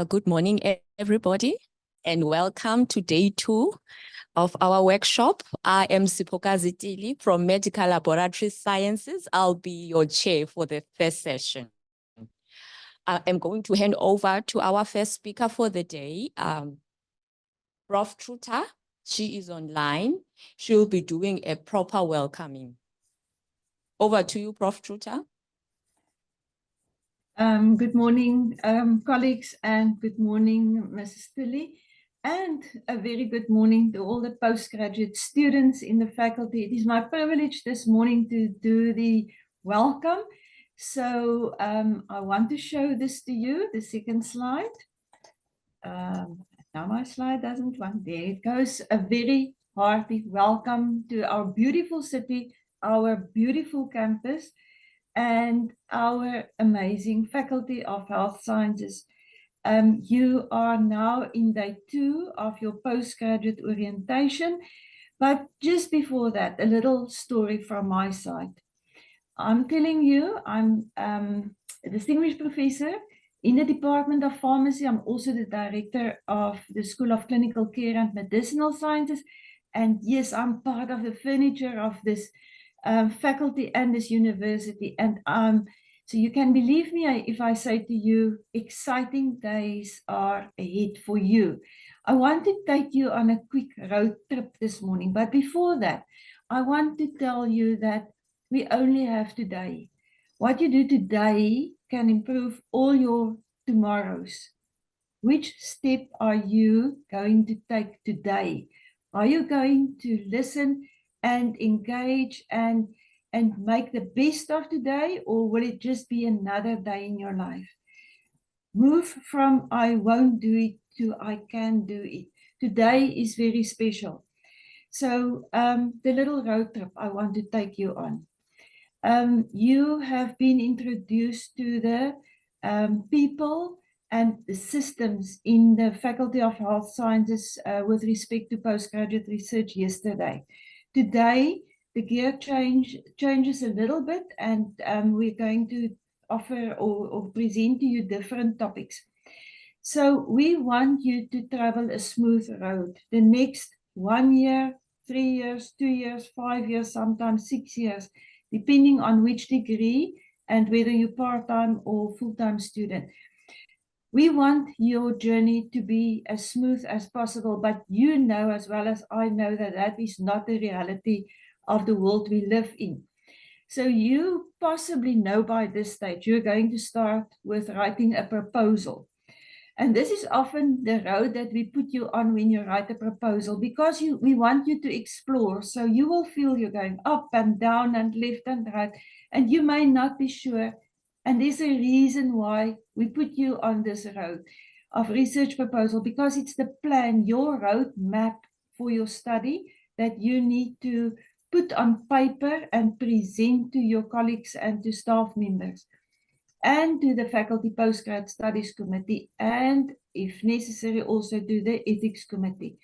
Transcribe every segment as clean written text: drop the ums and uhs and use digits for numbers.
Good morning, everybody, and welcome to day 2 of our workshop. I am Sipoka Zitili from Medical Laboratory Sciences. I'll be your chair for the first session. I am going to hand over to our first speaker for the day, Prof. Truta. She is online. She'll be doing a proper welcoming. Over to you, Prof. Truta. Good morning, colleagues, and good morning, Mrs. Tilly, and a very good morning to all the postgraduate students in the faculty. It is my privilege this morning to do the welcome. So I want to show this to you, the second slide. Now my slide doesn't want, there it goes. A very hearty welcome to our beautiful city, our beautiful campus, and our amazing Faculty of Health Sciences. You are now in day 2 of your postgraduate orientation, but just before that, a little story from my side. I'm telling you, I'm a distinguished professor in the Department of Pharmacy. I'm also the director of the School of Clinical Care and Medicinal Sciences, and yes, I'm part of the furniture of this faculty and this university, and so you can believe me if I say to you, exciting days are ahead for you. I want to take you on a quick road trip this morning, but before that, I want to tell you that we only have today. What you do today can improve all your tomorrows. Which step are you going to take today? Are you going to listen and engage and make the best of today, or will it just be another day in your life? Move from I won't do it to I can do it. Today is very special. So the little road trip I want to take you on. You have been introduced to the people and the systems in the Faculty of Health Sciences with respect to postgraduate research yesterday. Today, the gear changes a little bit, and we're going to offer or present to you different topics. So we want you to travel a smooth road. The next 1 year, 3 years, 2 years, 5 years, sometimes 6 years, depending on which degree and whether you're part-time or full-time student. We want your journey to be as smooth as possible, but you know as well as I know that that is not the reality of the world we live in. So you possibly know by this stage you're going to start with writing a proposal. And this is often the road that we put you on when you write a proposal, because we want you to explore. So you will feel you're going up and down and left and right, and you may not be sure. And there's a reason why we put you on this road of research proposal, because it's the plan, your road map for your study that you need to put on paper and present to your colleagues and to staff members, and to the Faculty Postgrad Studies Committee, and if necessary also to the Ethics Committee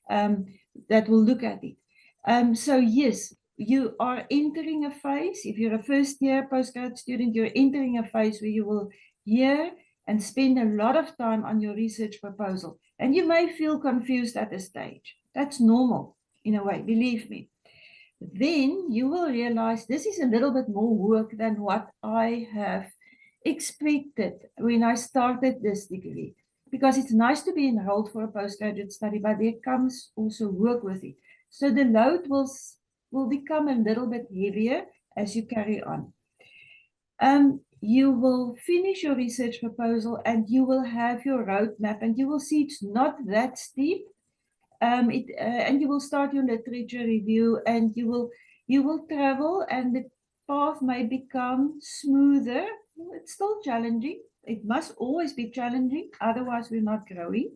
that will look at it. So yes, you are entering a phase. If you're a first year postgrad student, you're entering a phase where you will hear and spend a lot of time on your research proposal. And you may feel confused at this stage. That's normal in a way, believe me. Then you will realize this is a little bit more work than what I have expected when I started this degree, because it's nice to be enrolled for a postgraduate study, but there comes also work with it. So the load will become a little bit heavier as you carry on. You will finish your research proposal and you will have your roadmap, and you will see it's not that steep. And you will start your literature review, and you will travel, and the path may become smoother. It's still challenging. It must always be challenging, otherwise we're not growing.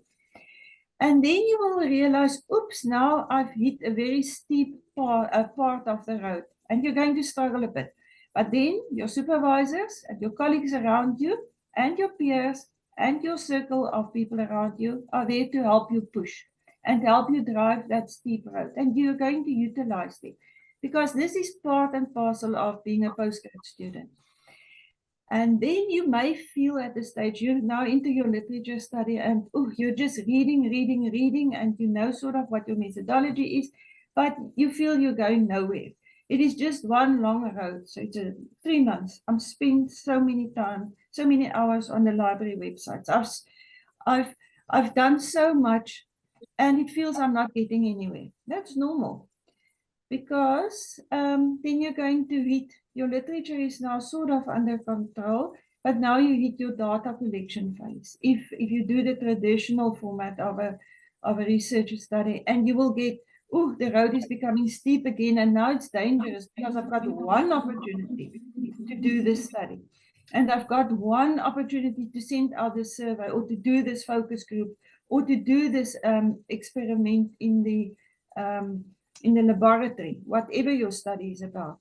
And then you will realize, oops, now I've hit a very steep part of the road, and you're going to struggle a bit. But then your supervisors and your colleagues around you and your peers and your circle of people around you are there to help you push and help you drive that steep road, and you're going to utilize it. because this is part and parcel of being a postgrad student. And then you may feel at the stage you're now into your literature study and you're just reading, and you know sort of what your methodology is, but you feel you're going nowhere. It is just one long road. So it's 3 months. I'm spent so many hours on the library websites. I've done so much, and it feels I'm not getting anywhere. That's normal, because then you're going to hit, your literature is now sort of under control, but now you hit your data collection phase. If you do the traditional format of a research study, and you will get, the road is becoming steep again, and now it's dangerous because I've got one opportunity to do this study. And I've got one opportunity to send out this survey, or to do this focus group, or to do this experiment in the laboratory, whatever your study is about.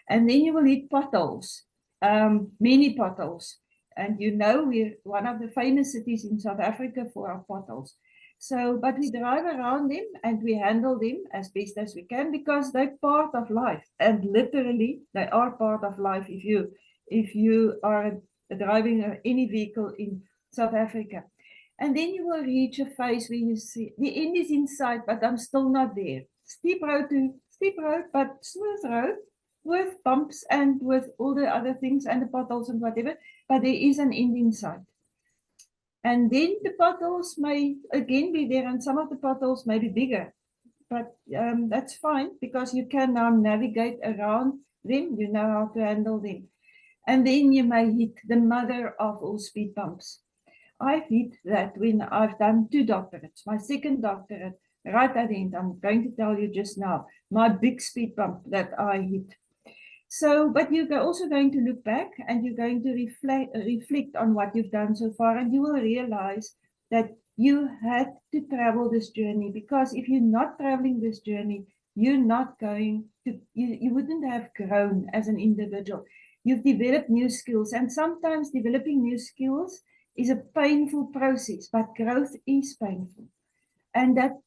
And then you will hit potholes, many potholes. And you know, we're one of the famous cities in South Africa for our potholes. So, but we drive around them and we handle them as best as we can, because they're part of life. And literally, they are part of life if you are driving any vehicle in South Africa. And then you will reach a phase where you see the end is in sight, but I'm still not there. Steep road, but smooth road with bumps and with all the other things and the potholes and whatever, but there is an end in sight. And then the potholes may again be there, and some of the potholes may be bigger, but that's fine, because you can now navigate around them, you know how to handle them. And then you may hit the mother of all speed bumps. I've hit that when I've done 2 doctorates. My second doctorate, right at the end, I'm going to tell you just now, my big speed bump that I hit. So, but you're also going to look back, and you're going to reflect on what you've done so far, and you will realize that you had to travel this journey, because if you're not traveling this journey, you're not going to, you wouldn't have grown as an individual. You've developed new skills, and sometimes developing new skills is a painful process, but growth is painful. And that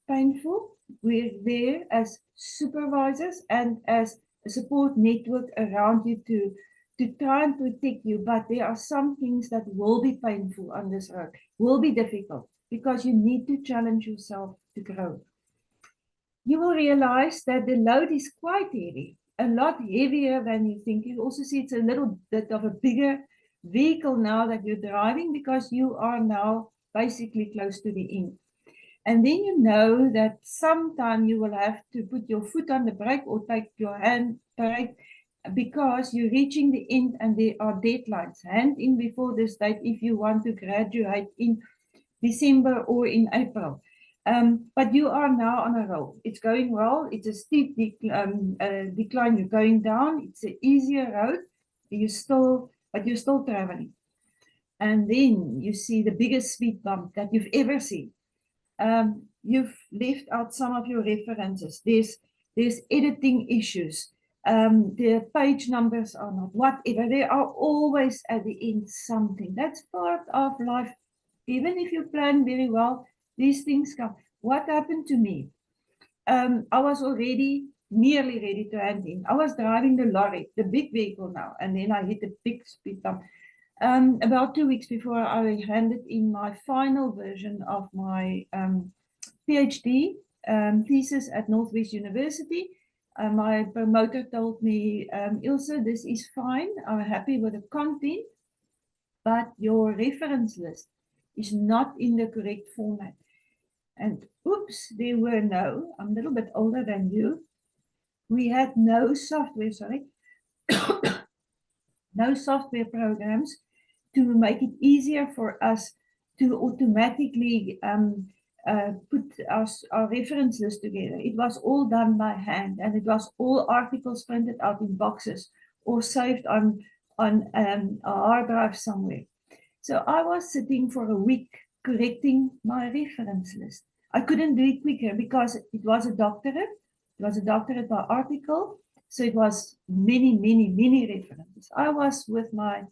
painful, we're there as supervisors and as a support network around you to try and protect you. But there are some things that will be painful on this road, will be difficult, because you need to challenge yourself to grow. You will realize that the load is quite heavy, a lot heavier than you think. You also see it's a little bit of a bigger vehicle now that you're driving, because you are now basically close to the end. And then you know that sometime you will have to put your foot on the brake or take your hand brake, because you're reaching the end and there are deadlines. Hand in before this date if you want to graduate in December or in April. But you are now on a roll. It's going well. It's a steep decline. You're going down. It's an easier road. But you're still traveling. And then you see the biggest speed bump that you've ever seen. You've left out some of your references. There's editing issues. The page numbers are not whatever. There are always at the end something. That's part of life. Even if you plan very well, these things come. What happened to me? I was already nearly ready to hand in. I was driving the lorry, the big vehicle now, and then I hit a big speed bump. About 2 weeks before I handed in my final version of my PhD thesis at Northwest University, my promoter told me, Ilse, this is fine. I'm happy with the content, but your reference list is not in the correct format. And oops, there were no, I'm a little bit older than you. We had no software, no software programs to make it easier for us to automatically put our reference list together. It was all done by hand, and it was all articles printed out in boxes or saved on a hard drive somewhere. So I was sitting for a week correcting my reference list. I couldn't do it quicker because it was a doctorate. It was a doctorate by article. So it was many references. I was with my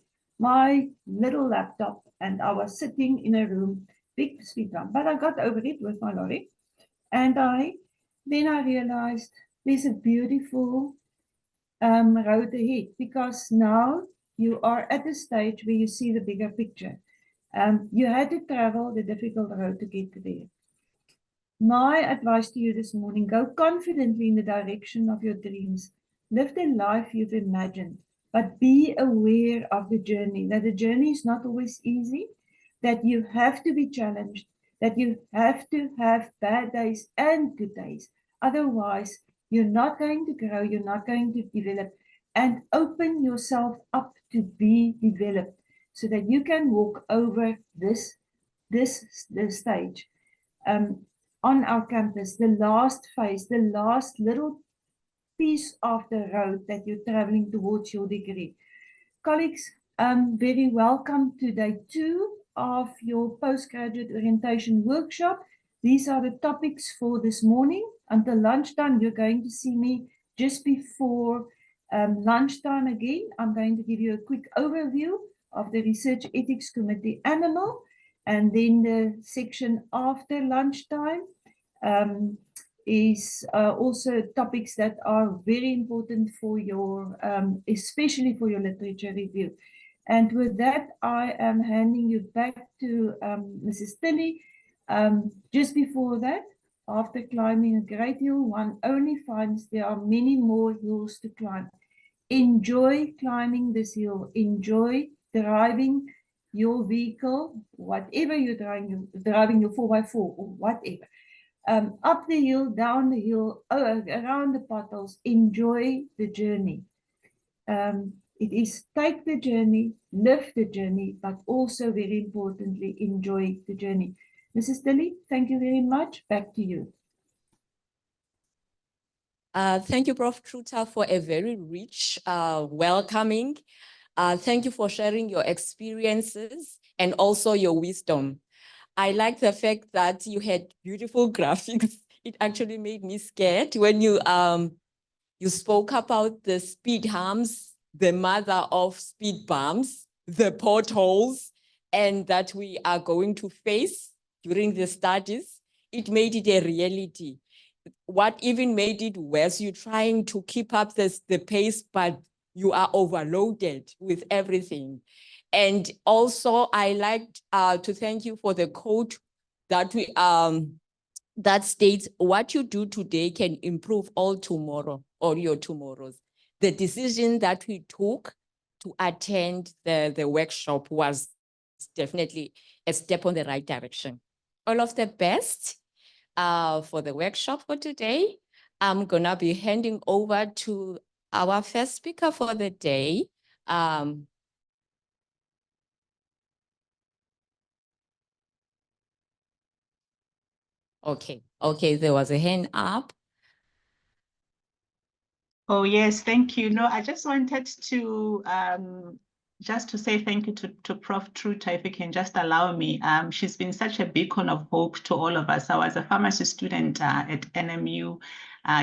little laptop, and I was sitting in a room, big speed bump. But I got over it with my lorry. And then I realized there's a beautiful road ahead, because now you are at a stage where you see the bigger picture. You had to travel the difficult road to get there. My advice to you this morning, go confidently in the direction of your dreams. Live the life you've imagined, but be aware of the journey, that the journey is not always easy, that you have to be challenged, that you have to have bad days and good days. Otherwise, you're not going to grow, you're not going to develop, and open yourself up to be developed so that you can walk over this stage. On our campus, the last phase, the last little piece of the road that you're traveling towards your degree. Colleagues, very welcome to day 2 of your postgraduate orientation workshop. These are the topics for this morning. Until lunchtime, you're going to see me just before lunchtime again. I'm going to give you a quick overview of the Research Ethics Committee Animal, and then the section after lunchtime is also topics that are very important for your, especially for your literature review. And with that, I am handing you back to Mrs. Tilly. Just before that, after climbing a great hill, one only finds there are many more hills to climb. Enjoy climbing this hill. Enjoy driving your vehicle, whatever you're driving your 4x4 or whatever. Up the hill, down the hill, around the potholes. Enjoy the journey. It is take the journey, live the journey, but also very importantly, enjoy the journey. Mrs. Tilly, thank you very much. Back to you. Thank you, Prof. Truta, for a very rich, welcoming. Thank you for sharing your experiences and also your wisdom. I like the fact that you had beautiful graphics. It actually made me scared when you spoke about the speed humps, the mother of speed bumps, the potholes, and that we are going to face during the studies. It made it a reality. What even made it worse, you're trying to keep up the pace, but you are overloaded with everything. And also, I liked to thank you for the quote that we that states what you do today can improve all tomorrow or your tomorrows. The decision that we took to attend the workshop was definitely a step on the right direction. All of the best for the workshop for today. I'm gonna be handing over to our first speaker for the day. Okay, there was a hand up. Oh, yes, thank you. No, I just wanted to just to say thank you to Prof. Truta, if you can just allow me. She's been such a beacon of hope to all of us. I was a pharmacy student at NMU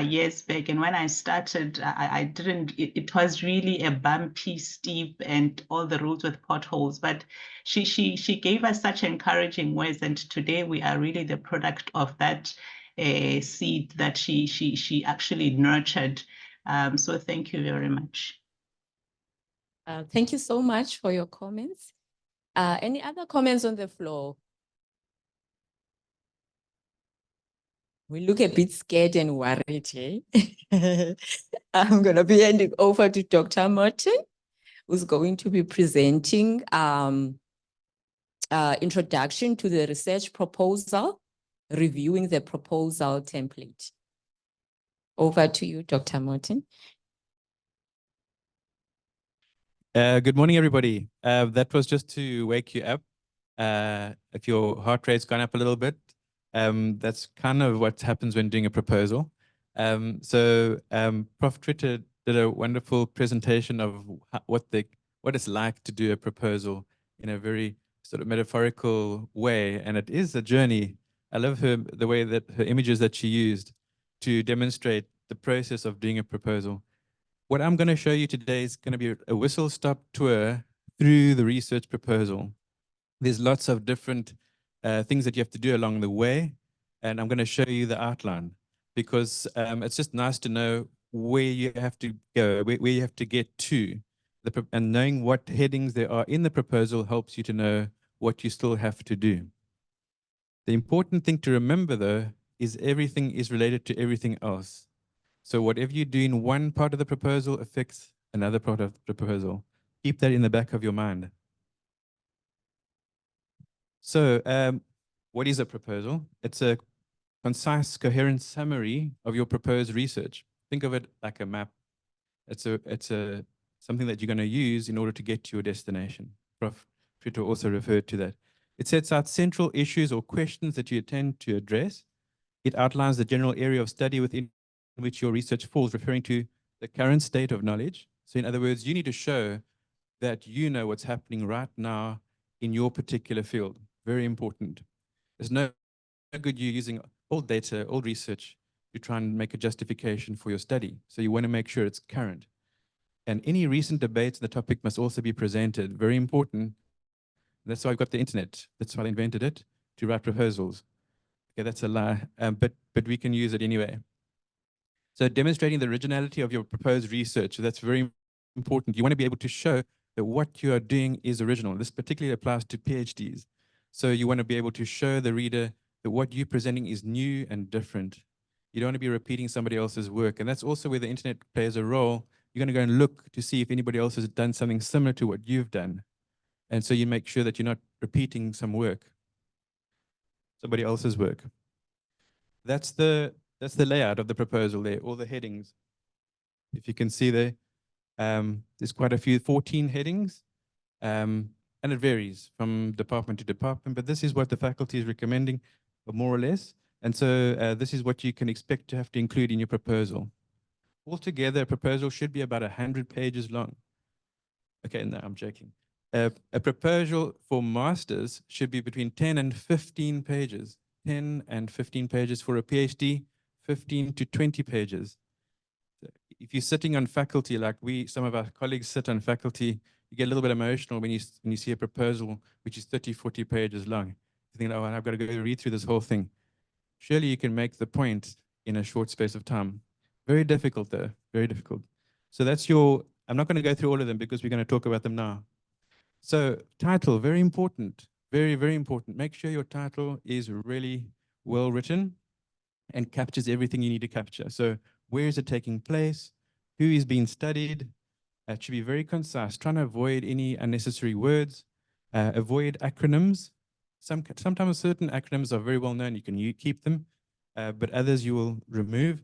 years back, and when I started, I didn't, it was really a bumpy, steep, and all the roads with potholes, but she gave us such encouraging words, and today we are really the product of that seed that she actually nurtured. So thank you very much. Thank you so much for your comments. Any other comments on the floor? We look a bit scared and worried, eh? I'm going to be handing over to Dr. Martin, who's going to be presenting introduction to the research proposal, reviewing the proposal template. Over to you, Dr. Martin. Good morning, everybody. That was just to wake you up. If your heart rate's gone up a little bit, that's kind of what happens when doing a proposal. Prof. Truta did a wonderful presentation of what it's like to do a proposal in a very sort of metaphorical way, and it is a journey. I love the way that her images that she used to demonstrate the process of doing a proposal. What I'm going to show you today is going to be a whistle-stop tour through the research proposal. There's lots of different things that you have to do along the way, and I'm going to show you the outline. because it's just nice to know where you have to go, where you have to get to. And knowing what headings there are in the proposal helps you to know what you still have to do. The important thing to remember, though, is everything is related to everything else. So whatever you do in one part of the proposal affects another part of the proposal. Keep that in the back of your mind. So what is a proposal? It's a concise, coherent summary of your proposed research. Think of it like a map. It's something that you're going to use in order to get to your destination. Prof. Trito also referred to that. It sets out central issues or questions that you intend to address. It outlines the general area of study within which your research falls, referring to the current state of knowledge. So in other words, you need to show that you know what's happening right now in your particular field. Very important. There's no good you using old data, old research to try and make a justification for your study. So you want to make sure it's current. And any recent debates on the topic must also be presented. Very important. That's why I've got the internet. That's why I invented it, to write proposals. Okay, that's a lie, but we can use it anyway. So demonstrating the originality of your proposed research, that's very important. You want to be able to show that what you are doing is original. This particularly applies to PhDs. So you want to be able to show the reader that what you're presenting is new and different. You don't want to be repeating somebody else's work. And that's also where the internet plays a role. You're going to go and look to see if anybody else has done something similar to what you've done. And so you make sure that you're not repeating some work, somebody else's work. That's the layout of the proposal there, all the headings. If you can see there, there's quite a few, 14 headings, and it varies from department to department, but this is what the faculty is recommending, more or less. And so this is what you can expect to have to include in your proposal. Altogether, a proposal should be about 100 pages long. Okay, no, I'm joking. A proposal for masters should be between 10 and 15 pages. 10 and 15 pages for a PhD, 15 to 20 pages. If you're sitting on faculty, like some of our colleagues sit on faculty, you get a little bit emotional when you see a proposal which is 30, 40 pages long. You think, oh, I've got to go read through this whole thing. Surely you can make the point in a short space of time. Very difficult though, very difficult. So that's I'm not going to go through all of them because we're going to talk about them now. So title, very important, very, very important. Make sure your title is really well written and captures everything you need to capture. So where is it taking place? Who is being studied? It should be very concise, trying to avoid any unnecessary words, avoid acronyms. Sometimes certain acronyms are very well known, you can keep them, but others you will remove.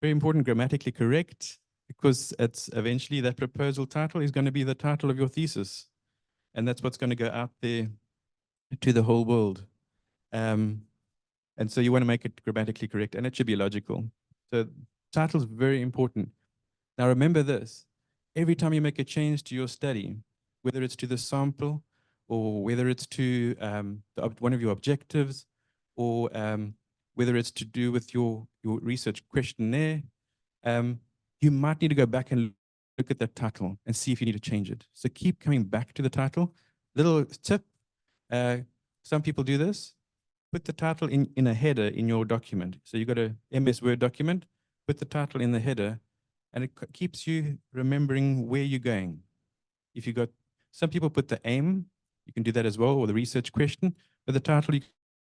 Very important, grammatically correct, because it's eventually that proposal title is going to be the title of your thesis. And that's what's going to go out there to the whole world. And so you want to make it grammatically correct, and it should be logical. So title is very important. Now remember this, every time you make a change to your study, whether it's to the sample or whether it's to one of your objectives or whether it's to do with your research questionnaire, you might need to go back and look at that title and see if you need to change it. So keep coming back to the title. Little tip, some people do this, put the title in a header in your document. So you've got a MS Word document, put the title in the header, and it keeps you remembering where you're going. If you got, some people put the aim, you can do that as well, or the research question, but the title you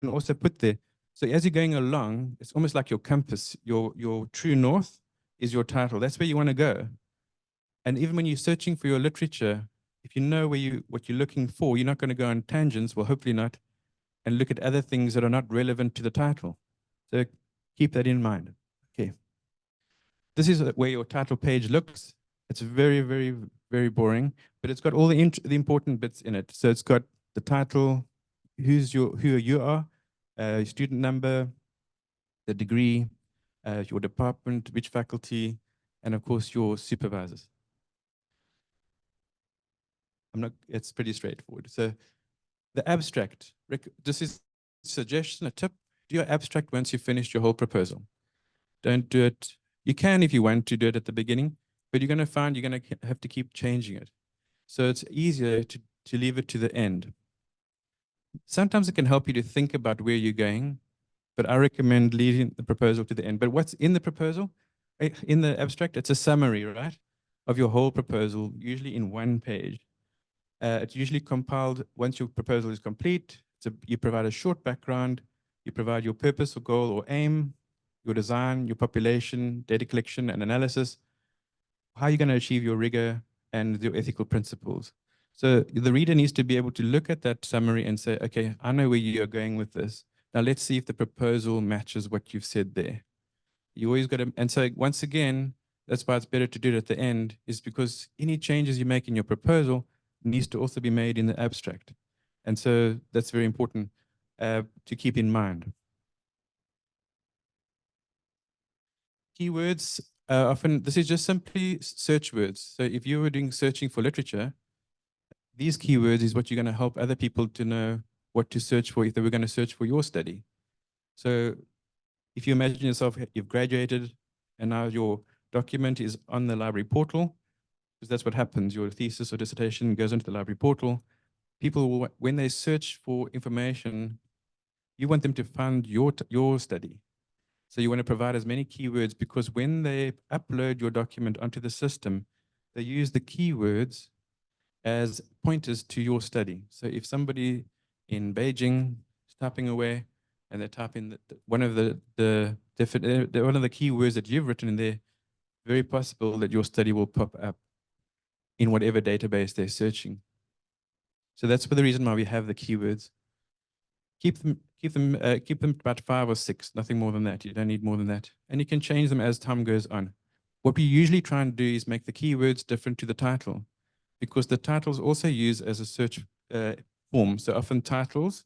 can also put there. So as you're going along, it's almost like your compass, your true north is your title. That's where you want to go. And even when you're searching for your literature, if you know what you're looking for, you're not going to go on tangents, well, hopefully not, and look at other things that are not relevant to the title. So keep that in mind. Okay. This is where your title page looks. It's very, very, very boring, but it's got all the important bits in it. So it's got the title, who you are, student number, the degree, your department, which faculty, and of course your supervisors. It's pretty straightforward. So the abstract, this is a suggestion, a tip, do your abstract once you've finished your whole proposal. Don't do it, you can if you want to do it at the beginning, but you're going to find you're going to have to keep changing it. So it's easier to leave it to the end. Sometimes it can help you to think about where you're going but I recommend leaving the proposal to the end. But what's in the proposal? In the abstract, it's a summary, right, of your whole proposal, usually in one page. It's usually compiled once your proposal is complete. You provide a short background, you provide your purpose or goal or aim, your design, your population, data collection and analysis, how you're going to achieve your rigor and your ethical principles. So the reader needs to be able to look at that summary and say, okay, I know where you're going with this. Now let's see if the proposal matches what you've said there. You always got to, and so once again, that's why it's better to do it at the end, is because any changes you make in your proposal needs to also be made in the abstract. And so that's very important to keep in mind. Keywords, often, this is just simply search words. So if you were doing searching for literature, these keywords is what you're going to help other people to know what to search for if they were going to search for your study. So if you imagine yourself, you've graduated and now your document is on the library portal, because that's what happens. Your thesis or dissertation goes into the library portal. People will, when they search for information, you want them to find your study. So you want to provide as many keywords, because when they upload your document onto the system, they use the keywords as pointers to your study. So if somebody in Beijing is typing away and they type in one of the keywords that you've written in there, very possible that your study will pop up in whatever database they're searching. So that's for the reason why we have the keywords. Keep them about 5 or 6, nothing more than that. You don't need more than that. And you can change them as time goes on. What we usually try and do is make the keywords different to the title, because the titles also use as a search form. So often titles,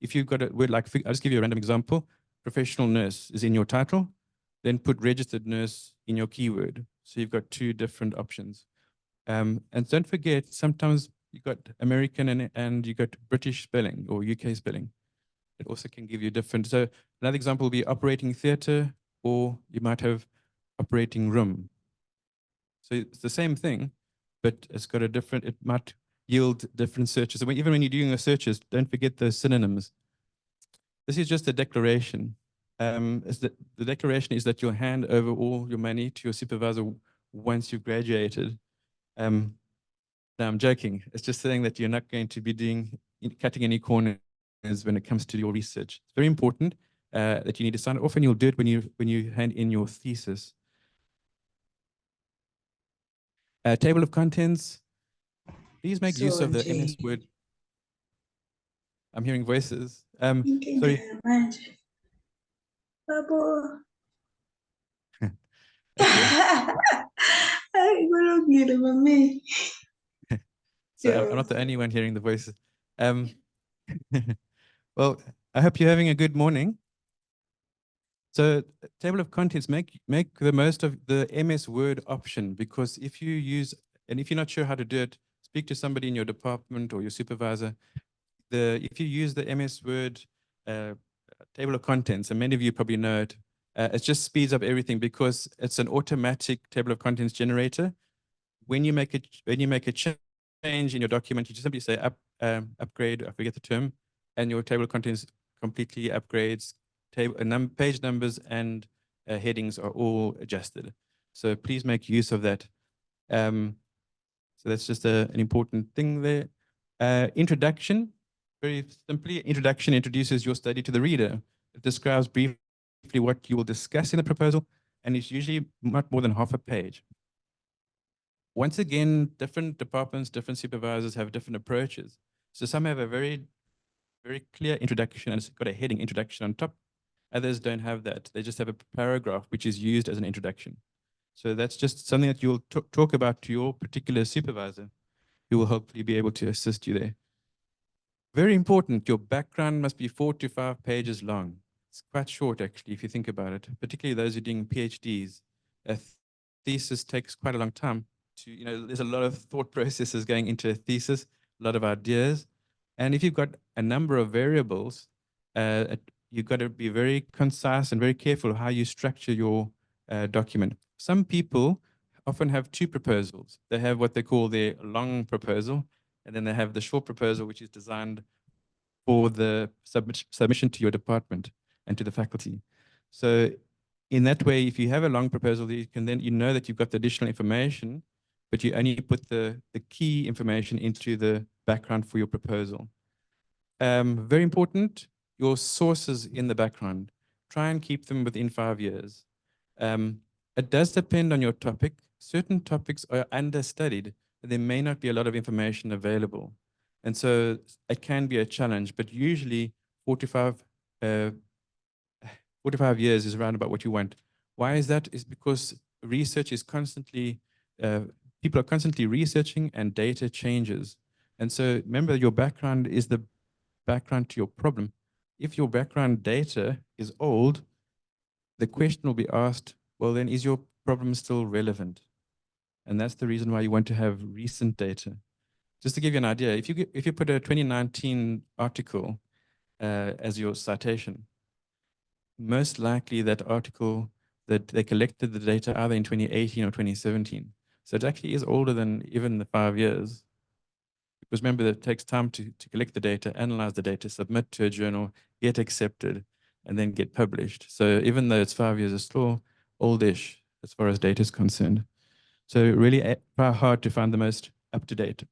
if you've got a word like, I'll just give you a random example. Professional nurse is in your title, then put registered nurse in your keyword. So you've got 2 different options. And don't forget, sometimes you've got American and you got British spelling or UK spelling. It also can give you different. So another example will be operating theater, or you might have operating room. So it's the same thing, but it's got a different, it might yield different searches. So even when you're doing your searches, don't forget those synonyms. This is just a declaration. The declaration is that you'll hand over all your money to your supervisor once you've graduated. No, I'm joking. It's just saying that you're not going to be cutting any corners when it comes to your research. It's very important that you need to sign it off, and you'll do it when you hand in your thesis. Table of contents. Please make use of the MS Word. I'm hearing voices. Sorry. So I'm not the only one hearing the voices. Well, I hope you're having a good morning. So table of contents, make the most of the MS Word option, because if you use, and if you're not sure how to do it, speak to somebody in your department or your supervisor. If you use the MS Word table of contents, and many of you probably know it, it just speeds up everything because it's an automatic table of contents generator. When you make a change in your document, you just simply say upgrade, I forget the term, and your table of contents completely upgrades. Page numbers and headings are all adjusted. So please make use of that. So that's just an important thing there. Introduction, very simply, introduction introduces your study to the reader. It describes briefly what you will discuss in the proposal, and it's usually not more than half a page. Once again, different departments, different supervisors have different approaches. So some have a very, very clear introduction, and it's got a heading introduction on top. Others don't have that. They just have a paragraph which is used as an introduction. So that's just something that you'll talk about to your particular supervisor, who will hopefully be able to assist you there. Very important, your background must be 4 to 5 pages long. It's quite short, actually, if you think about it, particularly those who are doing PhDs. A thesis takes quite a long time. There's a lot of thought processes going into a thesis, a lot of ideas. And if you've got a number of variables, you've got to be very concise and very careful how you structure your document. Some people often have 2 proposals. They have what they call their long proposal, and then they have the short proposal, which is designed for the submission to your department. and to the faculty. So in that way, if you have a long proposal, you can then, you know that you've got the additional information, but you only put the key information into the background for your proposal. Very important, your sources in the background. Try and keep them within 5 years. It does depend on your topic. Certain topics are understudied. There may not be a lot of information available. And so it can be a challenge, but usually 45 years is around about what you want. Why is that? Is because research is constantly, people are constantly researching and data changes. And so remember, your background is the background to your problem. If your background data is old, the question will be asked, well, then is your problem still relevant? And that's the reason why you want to have recent data. Just to give you an idea, if you put a 2019 article as your citation, most likely that article that they collected the data either in 2018 or 2017. So it actually is older than even the 5 years. Because remember that it takes time to collect the data, analyze the data, submit to a journal, get accepted, and then get published. So even though it's 5 years, it's still oldish as far as data is concerned. So really try hard to find the most up-to-date.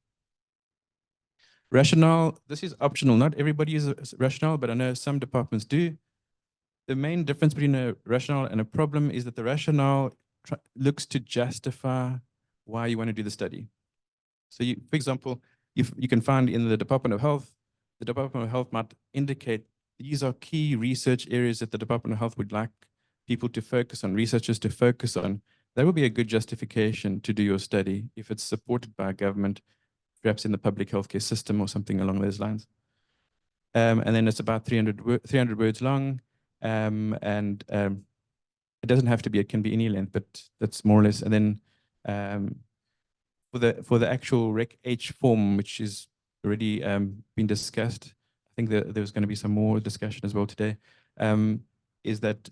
Rationale, this is optional. Not everybody uses rationale, but I know some departments do. The main difference between a rationale and a problem is that the rationale looks to justify why you want to do the study. So you, for example, you can find in the Department of Health, the Department of Health might indicate these are key research areas that the Department of Health would like people to focus on, researchers to focus on. That would be a good justification to do your study if it's supported by government, perhaps in the public healthcare system or something along those lines. And then it's about 300 words long. It doesn't have to be, it can be any length, but that's more or less. And then for the actual Rec H form, which is already been discussed, I think that there's going to be some more discussion as well today, is that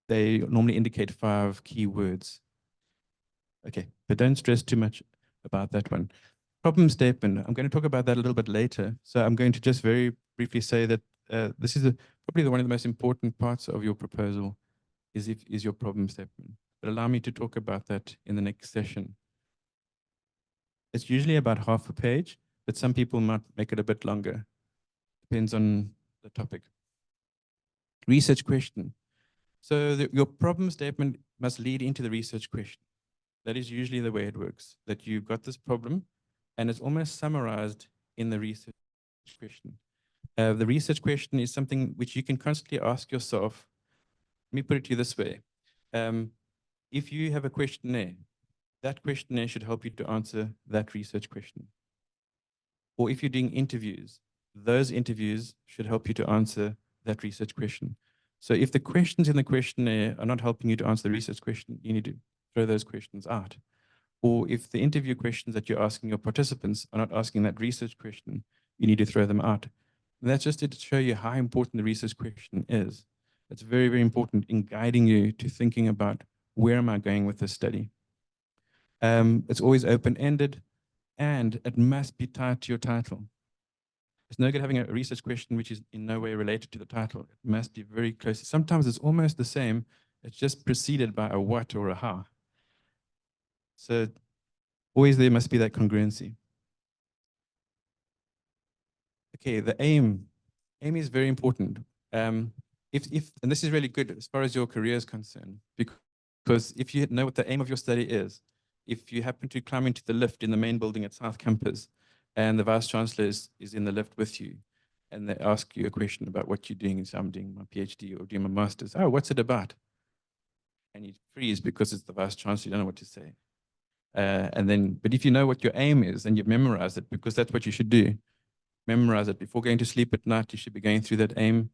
they normally indicate 5 keywords. Okay, but don't stress too much about that one. Problem statement, I'm going to talk about that a little bit later. So I'm going to just very briefly say that this is probably one of the most important parts of your proposal is your problem statement. But allow me to talk about that in the next session. It's usually about half a page, but some people might make it a bit longer. Depends on the topic. Research question. So your problem statement must lead into the research question. That is usually the way it works, that you've got this problem and it's almost summarized in the research question. The research question is something which you can constantly ask yourself. Let me put it to you this way. If you have a questionnaire, that questionnaire should help you to answer that research question. Or if you're doing interviews, those interviews should help you to answer that research question. So if the questions in the questionnaire are not helping you to answer the research question, you need to throw those questions out. Or if the interview questions that you're asking your participants are not asking that research question, you need to throw them out. And that's just to show you how important the research question is. It's very, very important in guiding you to thinking about where am I going with this study. It's always open-ended and it must be tied to your title. It's no good having a research question which is in no way related to the title. It must be very close. Sometimes it's almost the same. It's just preceded by a what or a how. So always there must be that congruency. Okay, the aim. Aim is very important. And this is really good as far as your career is concerned, because if you know what the aim of your study is, if you happen to climb into the lift in the main building at South Campus and the Vice Chancellor is in the lift with you and they ask you a question about what you're doing, and say, I'm doing my PhD or doing my master's. Oh, what's it about? And you freeze because it's the Vice Chancellor, you don't know what to say. But if you know what your aim is and you've memorized it, because that's what you should do, memorize it before going to sleep at night. You should be going through that aim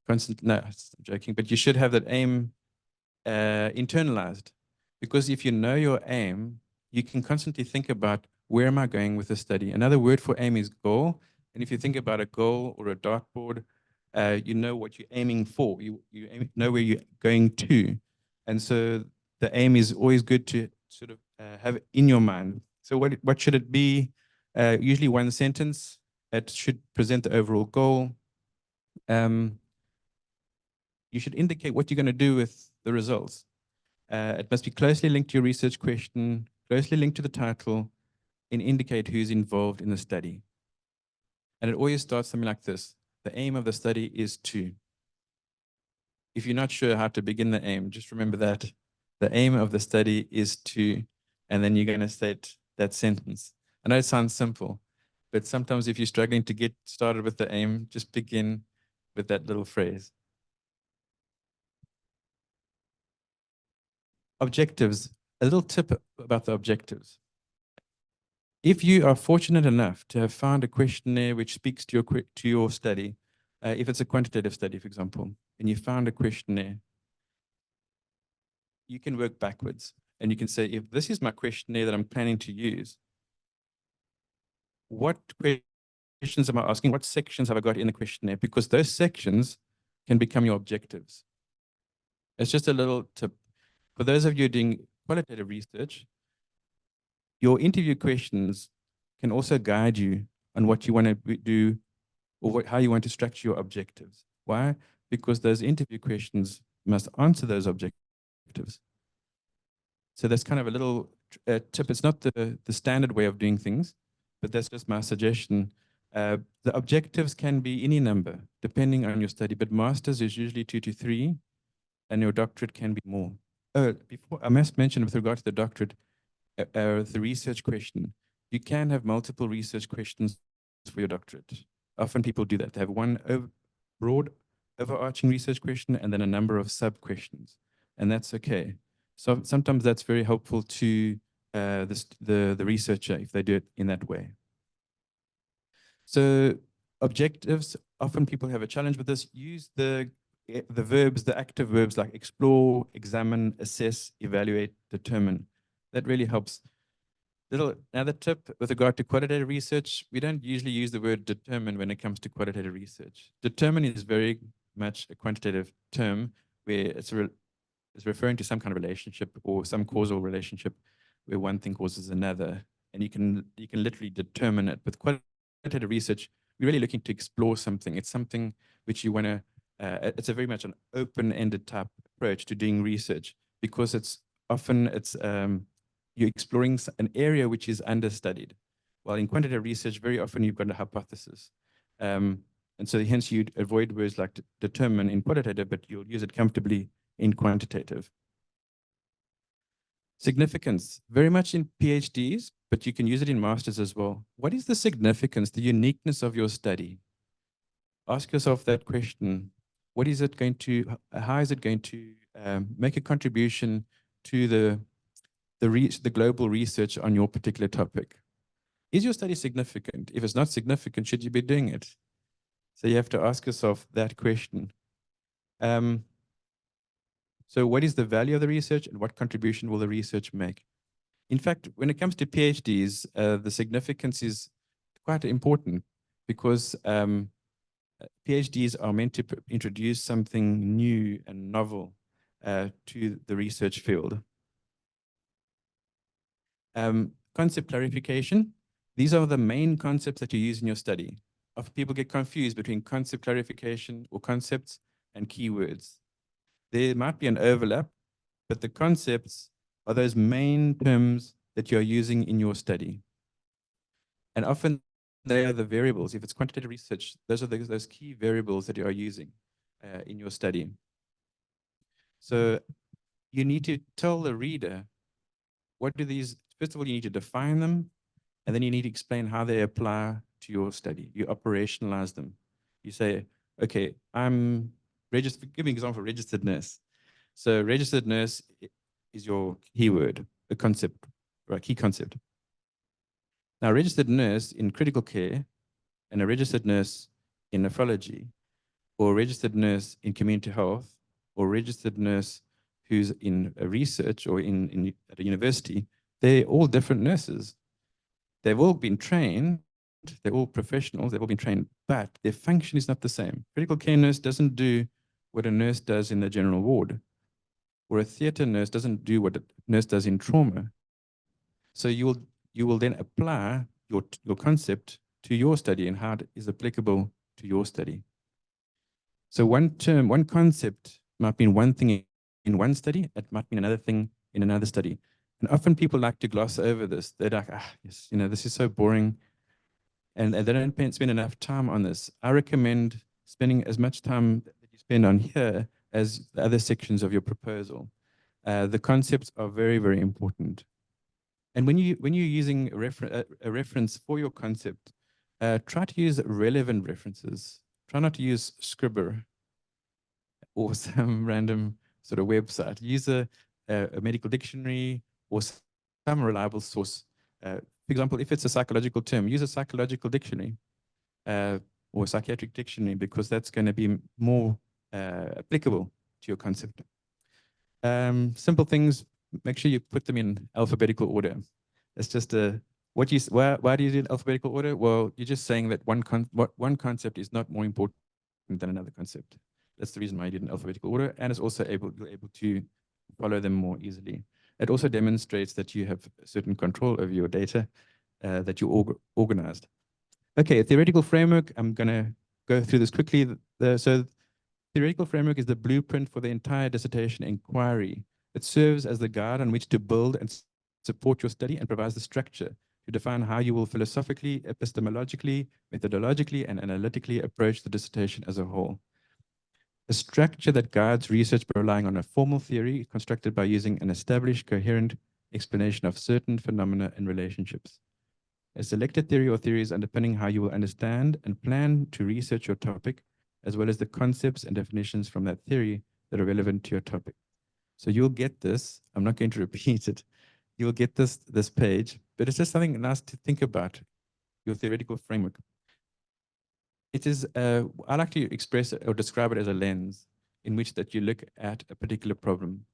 constantly. No, I'm joking, but you should have that aim internalized, because if you know your aim, you can constantly think about where am I going with the study. Another word for aim is goal. And if you think about a goal or a dartboard, you know what you're aiming for. You know where you're going to. And so the aim is always good to sort of have in your mind. So what should it be? Usually one sentence. It should present the overall goal. you should indicate what you're going to do with the results. It must be closely linked to your research question, closely linked to the title, and indicate who's involved in the study. And it always starts something like this. The aim of the study is to. If you're not sure how to begin the aim, just remember that the aim of the study is to, and then you're going to state that sentence. I know it sounds simple, but sometimes if you're struggling to get started with the aim, just begin with that little phrase. Objectives, a little tip about the objectives. If you are fortunate enough to have found a questionnaire which speaks to your study, if it's a quantitative study, for example, and you found a questionnaire, you can work backwards and you can say, if this is my questionnaire that I'm planning to use, what questions am I asking? What sections have I got in the questionnaire? Because those sections can become your objectives. It's just a little tip. For those of you doing qualitative research, your interview questions can also guide you on what you want to do or how you want to structure your objectives. Why? Because those interview questions must answer those objectives. So that's kind of a little tip. It's not the standard way of doing things, but that's just my suggestion. The objectives can be any number, depending on your study, but master's is usually 2 to 3, and your doctorate can be more. Before I must mention with regard to the doctorate, the research question, you can have multiple research questions for your doctorate. Often people do that. They have one broad, overarching research question and then a number of sub-questions, and that's okay. So sometimes that's very helpful to the researcher if they do it in that way. So objectives, often people have a challenge with this. Use the verbs, the active verbs like explore, examine, assess, evaluate, determine. That really helps. Another tip with regard to qualitative research, we don't usually use the word determine when it comes to qualitative research. Determine is very much a quantitative term where it's referring to some kind of relationship or some causal relationship where one thing causes another, and you can literally determine it. With qualitative research, we're really looking to explore something. It's something which you want to. It's a very much an open-ended type approach to doing research because it's often you're exploring an area which is understudied. While in quantitative research, very often you've got a hypothesis. And so hence you'd avoid words like determine in qualitative, but you'll use it comfortably in quantitative. Significance, very much in PhDs, but you can use it in masters as well. What is the significance, the uniqueness of your study? Ask yourself that question. What is it going to, how is it going to make a contribution to the global research on your particular topic? Is your study significant? If it's not significant, should you be doing it? So you have to ask yourself that question. So what is the value of the research and what contribution will the research make? In fact, when it comes to PhDs, the significance is quite important because PhDs are meant to introduce something new and novel to the research field. Concept clarification. These are the main concepts that you use in your study. Often people get confused between concept clarification or concepts and keywords. There might be an overlap, but the concepts are those main terms that you're using in your study. And often they are the variables. If it's quantitative research, those are those key variables that you are using in your study. So you need to tell the reader, what do these, first of all, you need to define them, and then you need to explain how they apply to your study. You operationalize them. You say, okay, I'm registered, give me an example, registered nurse. So registered nurse is your keyword, a concept, or a key concept. Now, registered nurse in critical care and a registered nurse in nephrology, or a registered nurse in community health, or registered nurse who's in a research or at a university, they're all different nurses. They've all been trained, they're all professionals, they've all been trained, but their function is not the same. Critical care nurse doesn't do what a nurse does in the general ward, or a theater nurse doesn't do what a nurse does in trauma. So you will then apply your concept to your study and how it is applicable to your study. So one concept might mean one thing in one study, it might mean another thing in another study. And often people like to gloss over this. They're like, yes, this is so boring. And they don't spend enough time on this. I recommend spending as much time that you spend on here as the other sections of your proposal. The concepts are very, very important. And when you're using a reference for your concept, try to use relevant references. Try not to use Scribner or some random sort of website. Use a medical dictionary or some reliable source. For example, if it's a psychological term, use a psychological dictionary or psychiatric dictionary, because that's going to be more applicable to your concept. Simple things, make sure you put them in alphabetical order. It's just why do you do it in alphabetical order? Well, you're just saying that one concept is not more important than another concept. That's the reason why you did it in alphabetical order, and it's also you're able to follow them more easily. It also demonstrates that you have certain control over your data, that you're organized. Okay, theoretical framework. I'm going to go through this quickly. So theoretical framework is the blueprint for the entire dissertation inquiry. It serves as the guide on which to build and support your study, and provides the structure to define how you will philosophically, epistemologically, methodologically, and analytically approach the dissertation as a whole. A structure that guides research by relying on a formal theory constructed by using an established, coherent explanation of certain phenomena and relationships. A selected theory or theories underpinning how you will understand and plan to research your topic, as well as the concepts and definitions from that theory that are relevant to your topic. So you'll get this. I'm not going to repeat it. You'll get this page, but it's just something nice to think about, your theoretical framework. It is, I like to express it or describe it as a lens in which that you look at a particular problem.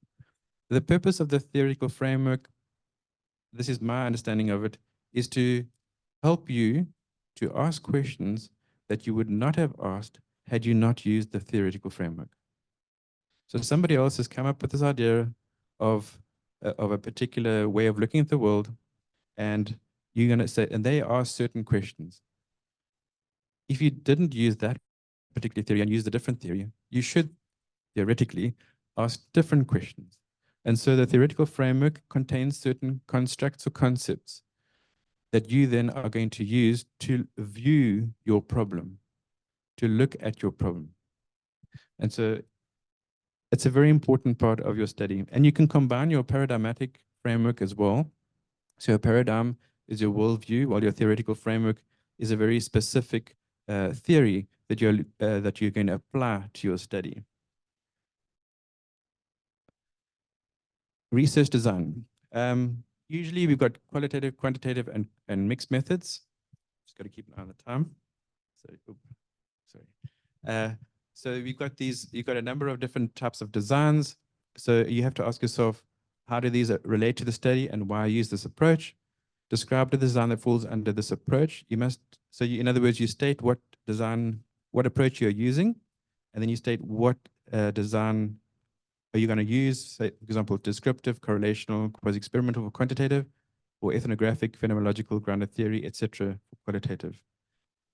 The purpose of the theoretical framework, this is my understanding of it, is to help you to ask questions that you would not have asked had you not used the theoretical framework. So somebody else has come up with this idea of a particular way of looking at the world, and you're going to say, and they ask certain questions. If you didn't use that particular theory and used a different theory, you should theoretically ask different questions. And so the theoretical framework contains certain constructs or concepts that you then are going to use to view your problem, to look at your problem. And so it's a very important part of your study. And you can combine your paradigmatic framework as well. So a paradigm is your worldview, while your theoretical framework is a very specific theory that you're going to apply to your study. Research design. Usually we've got qualitative, quantitative, and mixed methods. Just got to keep an eye on the time. So we've got you've got a number of different types of designs. So you have to ask yourself, how do these relate to the study and why use this approach? Describe the design that falls under this approach. In other words, you state what approach you're using, and then you state what design are you going to use, say, for example, descriptive, correlational, quasi-experimental for quantitative, or ethnographic, phenomenological, grounded theory, etc. for qualitative.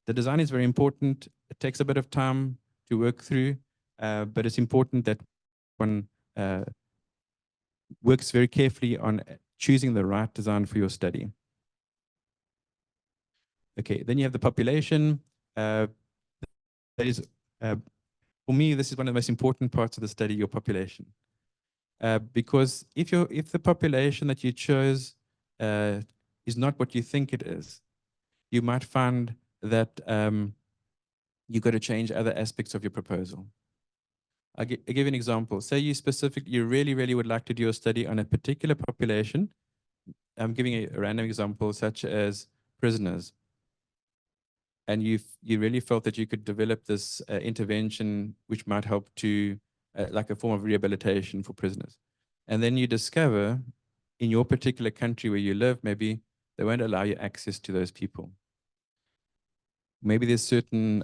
The design is very important. It takes a bit of time to work through, but it's important that one works very carefully on choosing the right design for your study. Okay, then you have the population. That is, for me, this is one of the most important parts of the study, your population. Because if the population that you chose is not what you think it is, you might find that you've got to change other aspects of your proposal. I'll give you an example. Say you really, really would like to do a study on a particular population. I'm giving a random example, such as prisoners. And you really felt that you could develop this intervention which might help to, like a form of rehabilitation for prisoners. And then you discover in your particular country where you live, maybe they won't allow you access to those people. Maybe there's certain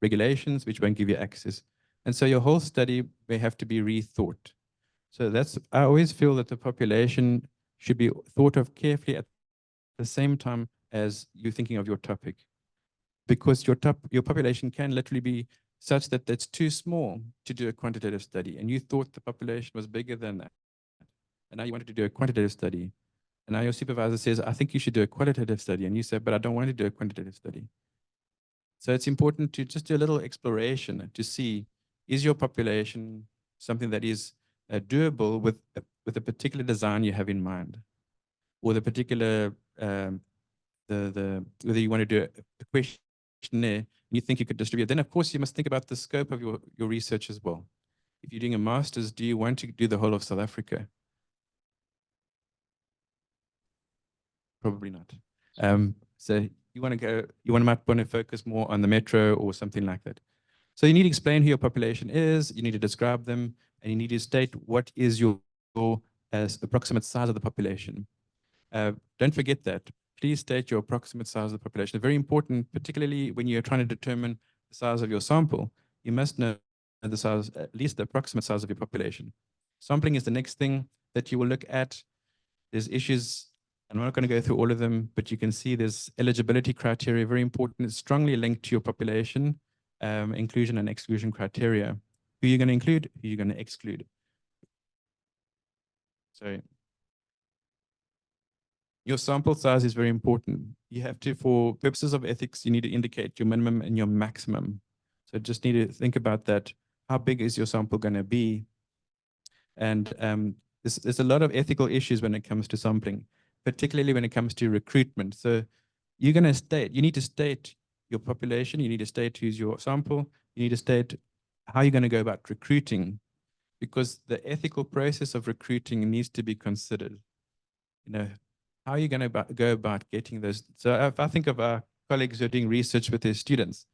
regulations which won't give you access. And so your whole study may have to be rethought. So I always feel that the population should be thought of carefully at the same time as you're thinking of your topic, because your population can literally be such that it's too small to do a quantitative study, and you thought the population was bigger than that, and now you wanted to do a quantitative study, and now your supervisor says, I think you should do a qualitative study, and you say, but I don't want to do a quantitative study. So it's important to just do a little exploration to see, is your population something that is doable with a particular design you have in mind, or the particular whether you want to do a questionnaire and you think you could distribute. Then of course you must think about the scope of your research as well. If you're doing a master's, do you want to do the whole of South Africa? Probably not. So you want to focus more on the metro or something like that. So you need to explain who your population is, you need to describe them, and you need to state what is your approximate size of the population. Don't forget that. Please state your approximate size of the population. It's very important, particularly when you're trying to determine the size of your sample. You must know the size, at least the approximate size of your population. Sampling is the next thing that you will look at. There's issues, and I'm not going to go through all of them, but you can see there's eligibility criteria, very important. It's strongly linked to your population, inclusion and exclusion criteria. Who you're going to include, who you're going to exclude. So your sample size is very important. You have to, for purposes of ethics, you need to indicate your minimum and your maximum. So just need to think about that. How big is your sample going to be? And there's a lot of ethical issues when it comes to sampling, particularly when it comes to recruitment. So you're going to state, you need to state your population, you need to state who's your sample, you need to state how you're going to go about recruiting, because the ethical process of recruiting needs to be considered. You know, how are you going to go about getting those? So if I think of our colleagues who are doing research with their students,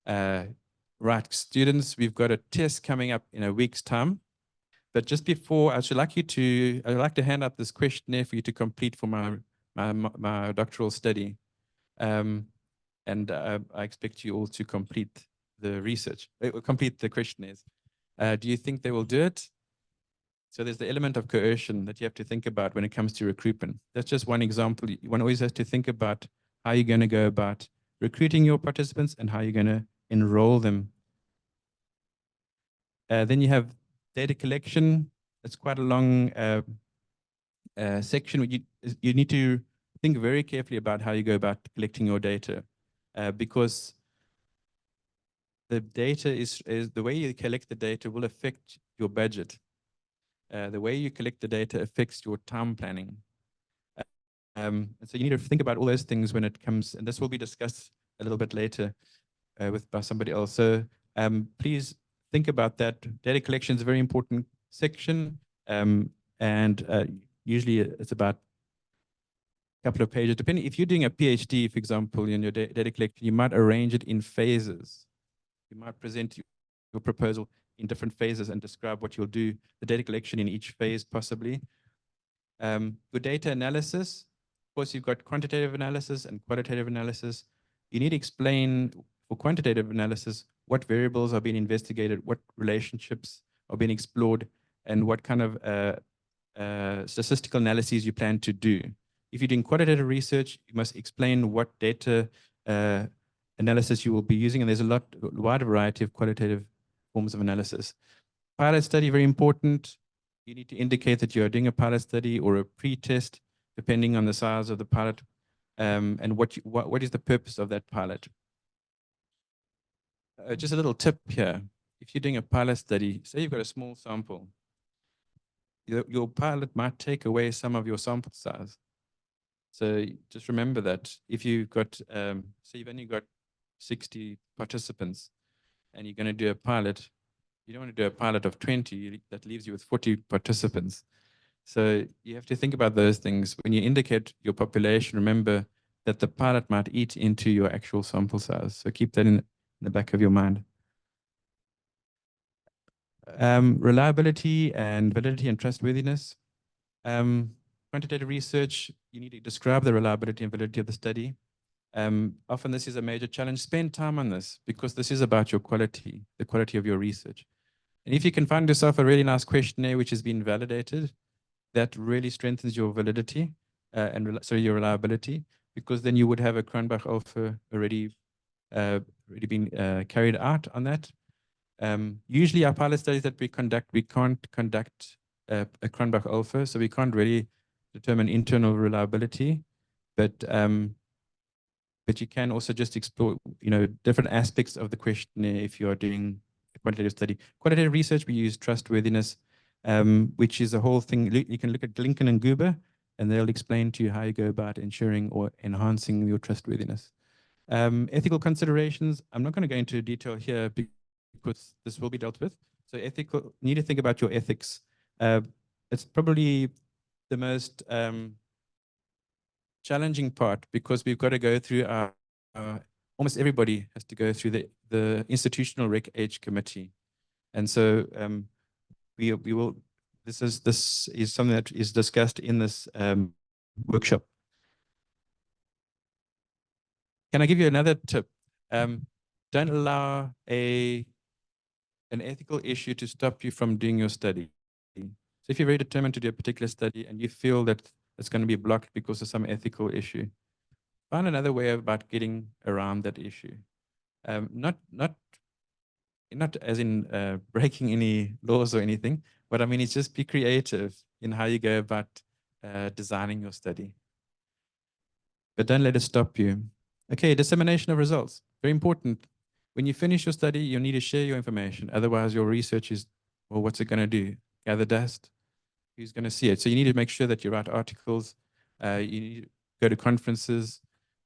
right, students, we've got a test coming up in a week's time. But just before, I'd like to hand out this questionnaire for you to complete for my doctoral study. And I expect you all to complete the research, complete the questionnaires. Do you think they will do it? So there's the element of coercion that you have to think about when it comes to recruitment. That's just one example. One always has to think about how you're going to go about recruiting your participants and how you're going to enroll them. Then you have data collection. It's quite a long section. You need to think very carefully about how you go about collecting your data, because the data is the way you collect the data will affect your budget. The way you collect the data affects your time planning. And so you need to think about all those things when it comes, and this will be discussed a little bit later by somebody else. So please think about that. Data collection is a very important section, and usually it's about a couple of pages. Depending, if you're doing a PhD, for example, in your data collection, you might arrange it in phases. You might present your proposal in different phases and describe what you'll do, the data collection in each phase possibly. Your data analysis, of course, you've got quantitative analysis and qualitative analysis. You need to explain for quantitative analysis what variables are being investigated, what relationships are being explored, and what kind of statistical analyses you plan to do. If you're doing qualitative research, you must explain what data analysis you will be using, and there's a wide variety of qualitative forms of analysis. Pilot study, very important. You need to indicate that you are doing a pilot study or a pre-test, depending on the size of the pilot, and what is the purpose of that pilot. Just a little tip here. If you're doing a pilot study, say you've got a small sample, your pilot might take away some of your sample size. So just remember that if you've got, say you've only got 60 participants and you're going to do a pilot, you don't want to do a pilot of 20, that leaves you with 40 participants. So you have to think about those things. When you indicate your population, remember that the pilot might eat into your actual sample size. So keep that in the back of your mind. Reliability and validity and trustworthiness. Quantitative research, you need to describe the reliability and validity of the study. Often this is a major challenge. Spend time on this because this is about your quality, the quality of your research. And if you can find yourself a really nice questionnaire which has been validated, that really strengthens your validity and your reliability, because then you would have a Cronbach alpha already been carried out on that. Usually our pilot studies that we can't conduct a Cronbach alpha, so we can't really determine internal reliability, but you can also just explore, different aspects of the questionnaire if you are doing a quantitative study. Quantitative research, we use trustworthiness, which is a whole thing. You can look at Lincoln and Goober, and they'll explain to you how you go about ensuring or enhancing your trustworthiness. Ethical considerations, I'm not going to go into detail here because this will be dealt with. So you need to think about your ethics. It's probably the most challenging part because we've got to go through almost everybody has to go through the institutional Rec Age committee. And so we will, this is something that is discussed in this workshop. Can I give you another tip? Don't allow an ethical issue to stop you from doing your study. So if you're very determined to do a particular study and you feel that it's going to be blocked because of some ethical issue, find another way about getting around that issue. Not as in breaking any laws or anything, but I mean, it's just be creative in how you go about designing your study. But don't let it stop you. Okay, dissemination of results, very important. When you finish your study, you need to share your information. Otherwise, your research is, well, what's it going to do? Gather dust? Who's going to see it? So you need to make sure that you write articles. You need to go to conferences.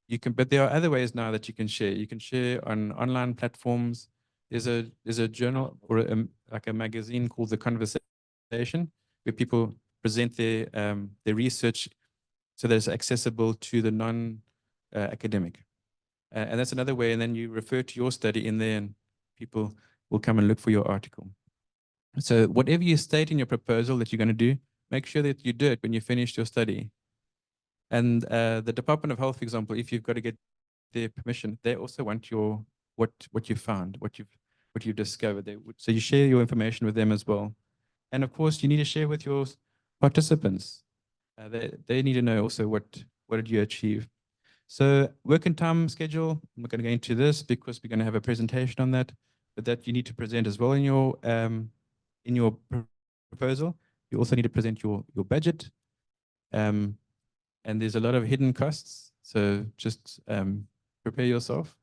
But there are other ways now that you can share. You can share on online platforms. There's a journal or like a magazine called The Conversation, where people present their research so that it's accessible to the non-academic. And that's another way. And then you refer to your study in there and people will come and look for your article. So whatever you state in your proposal that you're going to do, make sure that you do it when you finish your study. And the Department of Health, for example, if you've got to get their permission, they also want your what you found, what you've discovered. So you share your information with them as well. And of course, you need to share with your participants. They need to know also what did you achieve. So work and time schedule, I'm not going to go into this because we're going to have a presentation on that, but that you need to present as well in your proposal. You also need to present your budget. And there's a lot of hidden costs. So just prepare yourself.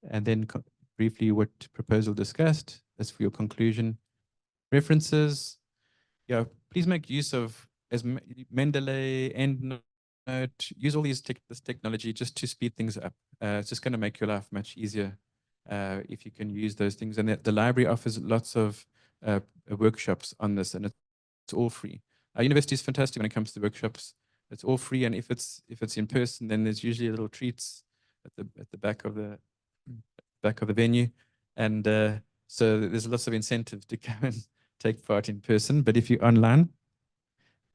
And then briefly what proposal discussed. That's for your conclusion. References. Yeah, please make use of as Mendeley, EndNote, use all this technology just to speed things up. It's just going to make your life much easier if you can use those things. And the library offers lots of workshops on this, and it's all free. Our university is fantastic when it comes to workshops. It's all free, and if it's in person, then there's usually little treats at the back of the venue, and so there's lots of incentive to come and take part in person. But if you're online,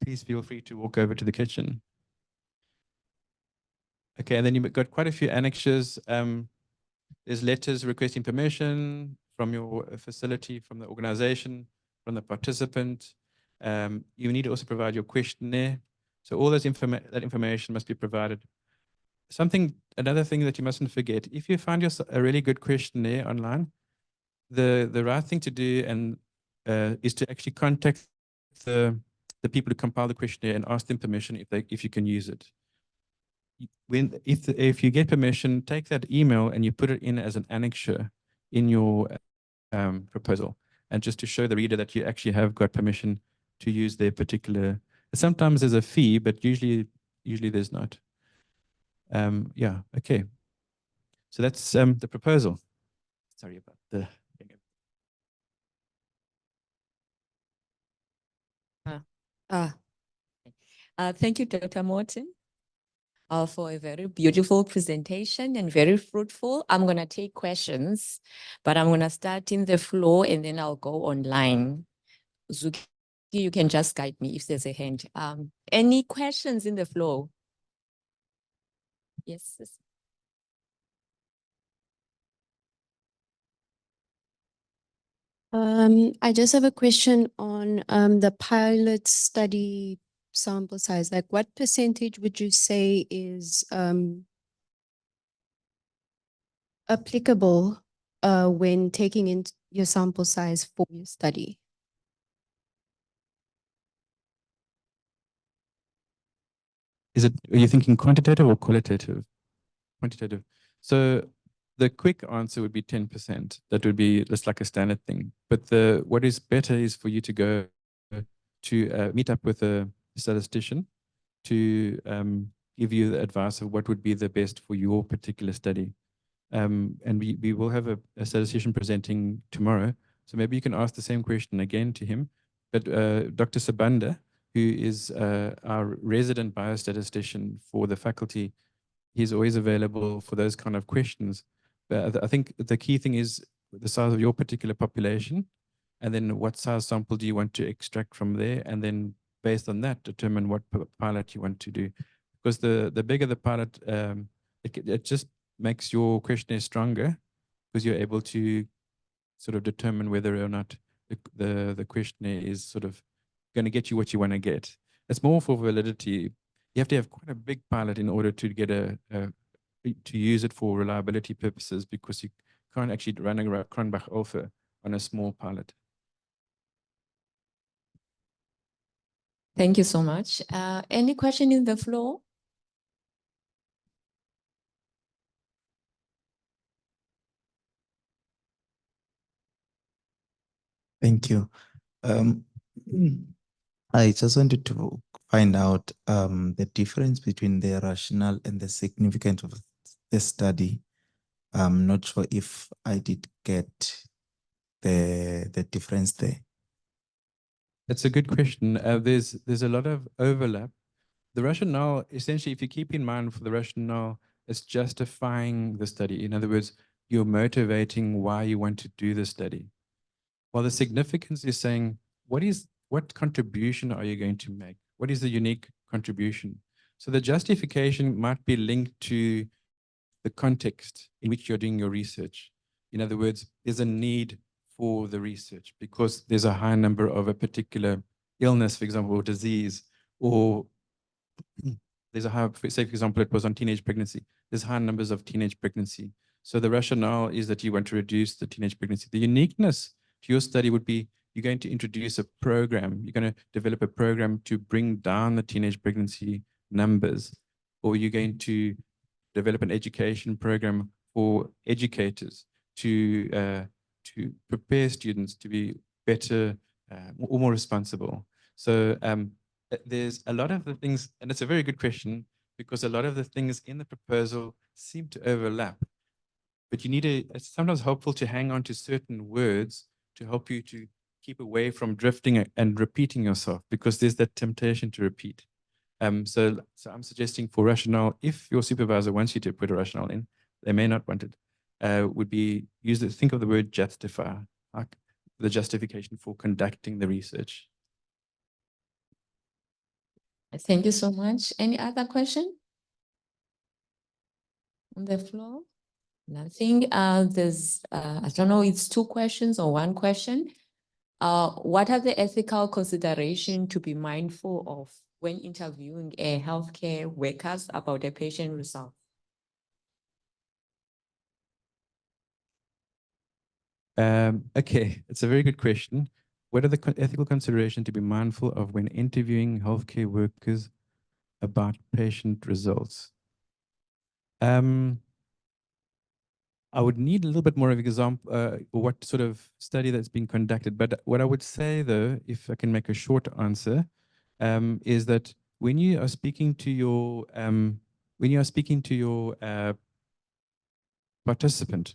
please feel free to walk over to the kitchen. Okay, and then you've got quite a few annexures. There's letters requesting permission from your facility, from the organization, from the participant. You need to also provide your questionnaire. So all that information must be provided. Another thing that you mustn't forget, if you find a really good questionnaire online, the right thing to do is to actually contact the people who compile the questionnaire and ask them permission if you can use it. If you get permission, take that email and you put it in as an annexure in your proposal, and just to show the reader that you actually have got permission to use their particular. Sometimes there's a fee, but usually there's not. Yeah, okay. So that's the proposal. Sorry about the. Thank you, Dr. Morton, for a very beautiful presentation and very fruitful. I'm going to take questions, but I'm going to start in the floor and then I'll go online. Zuki, you can just guide me if there's a hand. Any questions in the floor? Yes. I just have a question on the pilot study sample size. Like, what percentage would you say is applicable when taking in your sample size for your study? Are you thinking quantitative or qualitative? Quantitative. So the quick answer would be 10%. That would be just like a standard thing. But what is better is for you to go to meet up with a statistician to give you the advice of what would be the best for your particular study. And we will have a statistician presenting tomorrow. So maybe you can ask the same question again to him. But Dr. Sabanda, who is our resident biostatistician for the faculty, he's always available for those kind of questions. But I think the key thing is the size of your particular population, and then what size sample do you want to extract from there, and then based on that, determine what pilot you want to do. Because the bigger the pilot, it just makes your questionnaire stronger, because you're able to sort of determine whether or not the questionnaire is sort of going to get you what you want to get. It's more for validity. You have to have quite a big pilot in order to get to use it for reliability purposes, because you can't actually run a Cronbach alpha on a small pilot. Thank you so much. Any question in the floor? Thank you. I just wanted to find out the difference between the rationale and the significance of the study. I'm not sure if I did get the difference there. That's a good question. There's a lot of overlap. The rationale, essentially, if you keep in mind for the rationale, it's justifying the study. In other words, you're motivating why you want to do the study. While the significance is saying, what contribution are you going to make? What is the unique contribution? So the justification might be linked to the context in which you're doing your research. In other words, there's a need for the research because there's a high number of a particular illness, for example, or disease, or there's a high, say, for example, it was on teenage pregnancy. There's high numbers of teenage pregnancy. So the rationale is that you want to reduce the teenage pregnancy. The uniqueness to your study would be you're going to introduce a program. You're going to develop a program to bring down the teenage pregnancy numbers, or you're going to develop an education program for educators to prepare students to be better or more responsible. So there's a lot of the things, and it's a very good question, because a lot of the things in the proposal seem to overlap. But you need it's sometimes helpful to hang on to certain words to help you to keep away from drifting and repeating yourself, because there's that temptation to repeat. So I'm suggesting for rationale, if your supervisor wants you to put a rationale in, they may not want it, would be think of the word justify, like the justification for conducting the research. Thank you so much. Any other question on the floor? Nothing. There's, I don't know, it's 2 questions or 1 question. What are the ethical considerations to be mindful of when interviewing healthcare workers about a patient result? Okay, it's a very good question. What are the ethical considerations to be mindful of when interviewing healthcare workers about patient results? I would need a little bit more of an example, what sort of study that's been conducted. But what I would say, though, if I can make a short answer, is that when you are speaking to your participant,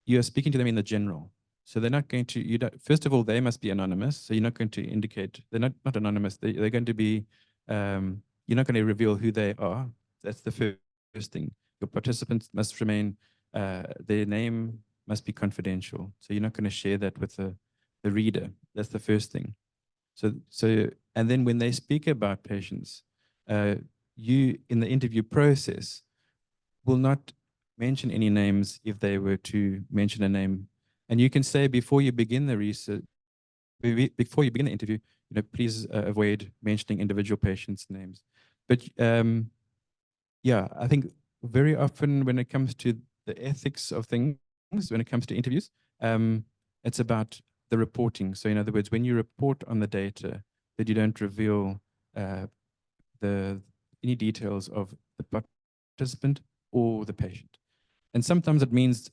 you are speaking to them in the general. So they're not going to, first of all, they must be anonymous. So you're not going to indicate, they're not anonymous. They're going to be, you're not going to reveal who they are. That's the first thing. Your participants must remain, their name must be confidential. So you're not going to share that with the reader. That's the first thing. And then when they speak about patients, you in the interview process will not mention any names if they were to mention a name. And you can say before you begin the research, before you begin the interview, please avoid mentioning individual patients' names. But yeah, I think very often when it comes to the ethics of things when it comes to interviews. It's about the reporting. So in other words, when you report on the data, that you don't reveal any details of the participant or the patient. And sometimes it means,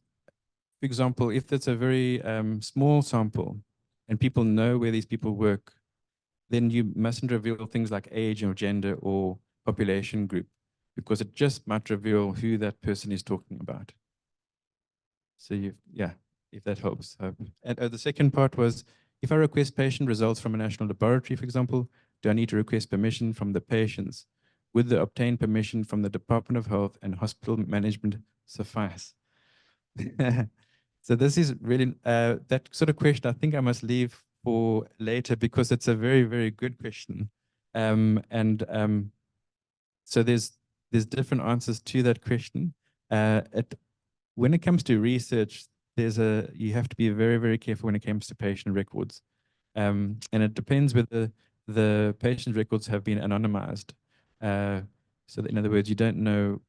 for example, if it's a very small sample and people know where these people work, then you mustn't reveal things like age or gender or population group, because it just might reveal who that person is talking about. So yeah, if that helps. And the second part was, if I request patient results from a national laboratory, for example, do I need to request permission from the patients? Would the obtained permission from the Department of Health and hospital management suffice? So this is really, that sort of question, I think I must leave for later, because it's a very, very good question. So there's different answers to that question. When it comes to research, you have to be very, very careful when it comes to patient records. And it depends whether the patient records have been anonymized. So that, in other words, you don't know,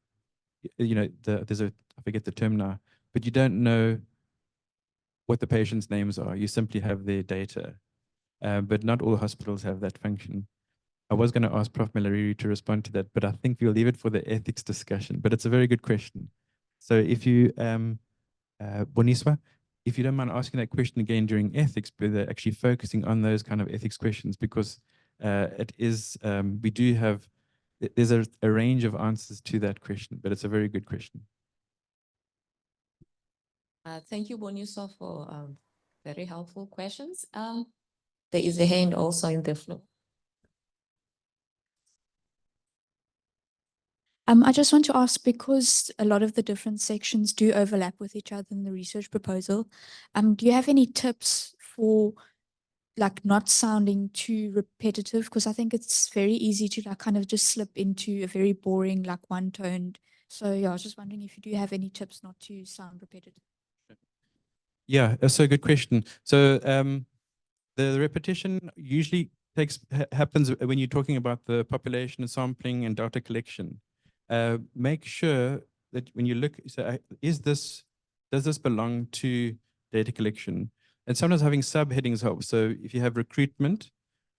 I forget the term now, but you don't know what the patient's names are. You simply have their data. But not all hospitals have that function. I was going to ask Prof. Malariru to respond to that, but I think we'll leave it for the ethics discussion. But it's a very good question. So if you, Boniswa, if you don't mind asking that question again during ethics, but they're actually focusing on those kind of ethics questions, because it is, we do have, there's a range of answers to that question, but it's a very good question. Thank you, Boniswa, for very helpful questions. There is a hand also in the floor. I just want to ask, because a lot of the different sections do overlap with each other in the research proposal, do you have any tips for like not sounding too repetitive? Because I think it's very easy to like kind of just slip into a very boring, like one-toned. So yeah, I was just wondering if you do have any tips not to sound repetitive. Yeah, that's a good question. So the repetition usually happens when you're talking about the population sampling and data collection. Make sure that when you look, so does this belong to data collection? And sometimes having subheadings helps. So if you have recruitment